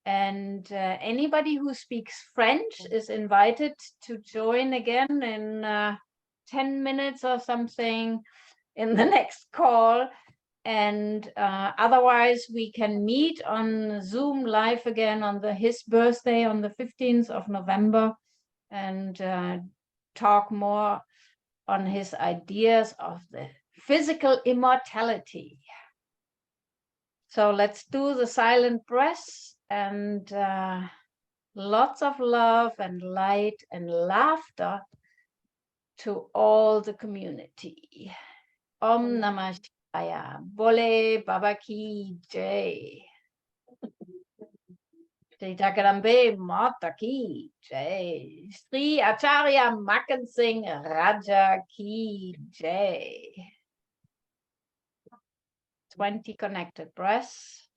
And anybody who speaks French is invited to join again in 10 minutes or something in the next call. And otherwise we can meet on Zoom live again on his birthday on the 15th of November and talk more on his ideas of the physical immortality. So let's do the silent breath, and lots of love and light and laughter to all the community. Om Namah Shivaya. Bole Baba Ki Jai. Jai Jagarambe Mata Ki Jai. Sri Acharya Makan Singh Raja Ki Jai. 20 connected breaths.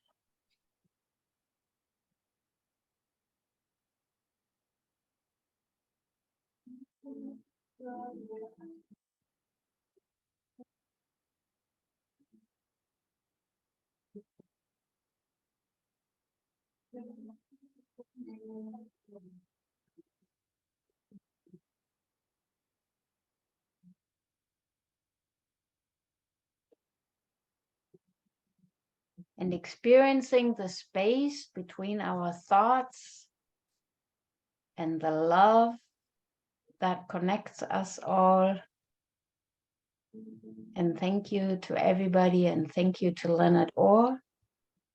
And experiencing the space between our thoughts and the love that connects us all. And thank you to everybody, and thank you to Leonard Orr.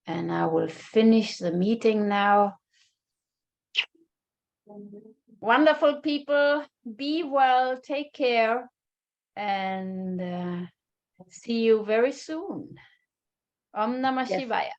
And I will finish the meeting now. Wonderful people, be well, take care, and see you very soon. Om Namah Yes. Shivaya.